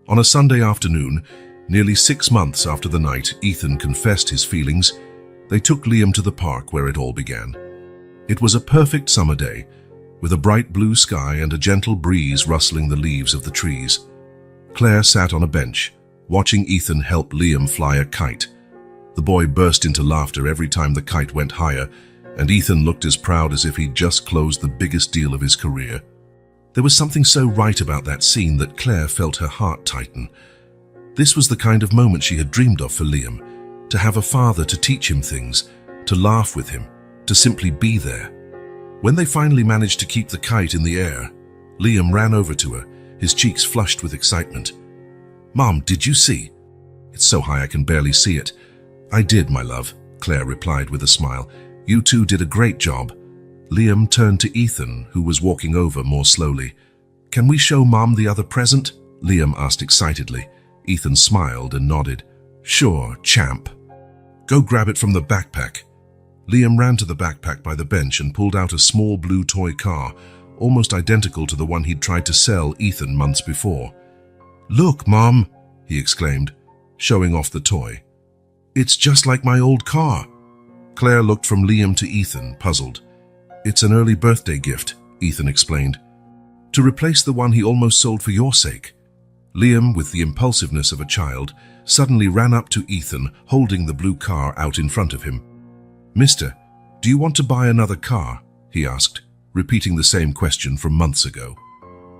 On a Sunday afternoon, nearly 6 months after the night Ethan confessed his feelings, they took Liam to the park where it all began. It was a perfect summer day, with a bright blue sky and a gentle breeze rustling the leaves of the trees. Claire sat on a bench, watching Ethan help Liam fly a kite. The boy burst into laughter every time the kite went higher, and Ethan looked as proud as if he'd just closed the biggest deal of his career. There was something so right about that scene that Claire felt her heart tighten. This was the kind of moment she had dreamed of for Liam, to have a father to teach him things, to laugh with him, to simply be there. When they finally managed to keep the kite in the air, Liam ran over to her, his cheeks flushed with excitement. "Mom, did you see? It's so high I can barely see it." "I did, my love," Claire replied with a smile. "You two did a great job." Liam turned to Ethan, who was walking over more slowly. "Can we show Mom the other present?" Liam asked excitedly. Ethan smiled and nodded. "Sure, champ. Go grab it from the backpack." Liam ran to the backpack by the bench and pulled out a small blue toy car, almost identical to the one he'd tried to sell Ethan months before. "Look, Mom," he exclaimed, showing off the toy. "It's just like my old car." Claire looked from Liam to Ethan, puzzled. "It's an early birthday gift," Ethan explained, "to replace the one he almost sold for your sake." Liam, with the impulsiveness of a child, suddenly ran up to Ethan, holding the blue car out in front of him. "Mister, do you want to buy another car?" he asked, repeating the same question from months ago.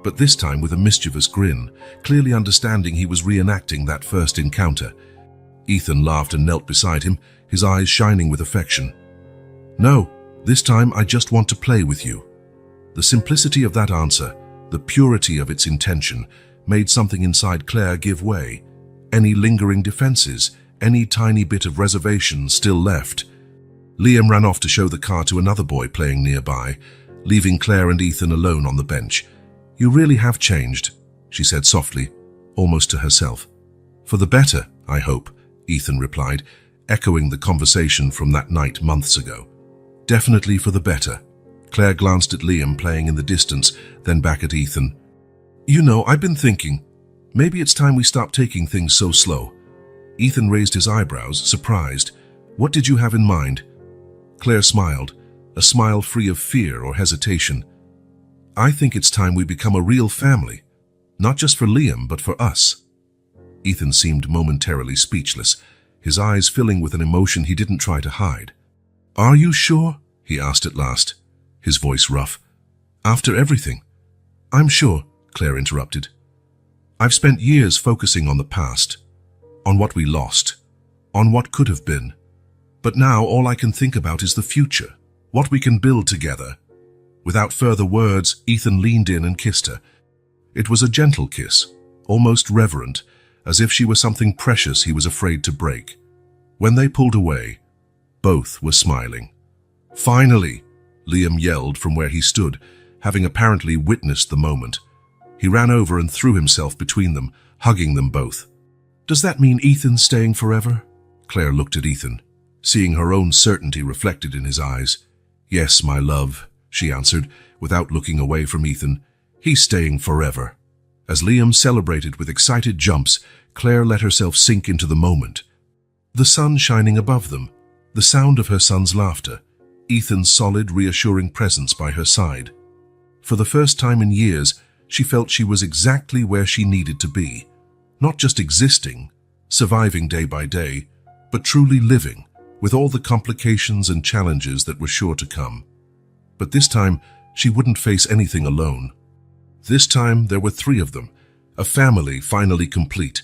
But this time with a mischievous grin, clearly understanding he was reenacting that first encounter. Ethan laughed and knelt beside him, his eyes shining with affection. "No, this time I just want to play with you." The simplicity of that answer, the purity of its intention, made something inside Claire give way. Any lingering defenses, any tiny bit of reservation still left. Liam ran off to show the car to another boy playing nearby, leaving Claire and Ethan alone on the bench. "You really have changed," she said softly, almost to herself. "For the better, I hope," Ethan replied, echoing the conversation from that night months ago. "Definitely for the better." Claire glanced at Liam playing in the distance, then back at Ethan. "You know, I've been thinking, maybe it's time we stop taking things so slow." Ethan raised his eyebrows, surprised. "What did you have in mind?" Claire smiled, a smile free of fear or hesitation. "I think it's time we become a real family, not just for Liam, but for us." Ethan seemed momentarily speechless, his eyes filling with an emotion he didn't try to hide. "Are you sure?" he asked at last, his voice rough. "After everything?" "I'm sure," Claire interrupted. "I've spent years focusing on the past, on what we lost, on what could have been. But now all I can think about is the future, what we can build together." Without further words, Ethan leaned in and kissed her. It was a gentle kiss, almost reverent, as if she were something precious he was afraid to break. When they pulled away, both were smiling. "Finally!" Liam yelled from where he stood, having apparently witnessed the moment. He ran over and threw himself between them, hugging them both. "Does that mean Ethan's staying forever?" Claire looked at Ethan, seeing her own certainty reflected in his eyes. "Yes, my love," she answered, without looking away from Ethan. "He's staying forever." As Liam celebrated with excited jumps, Claire let herself sink into the moment. The sun shining above them, the sound of her son's laughter, Ethan's solid, reassuring presence by her side. For the first time in years, she felt she was exactly where she needed to be. Not just existing, surviving day by day, but truly living, with all the complications and challenges that were sure to come. But this time, she wouldn't face anything alone. This time, there were 3 of them, a family finally complete,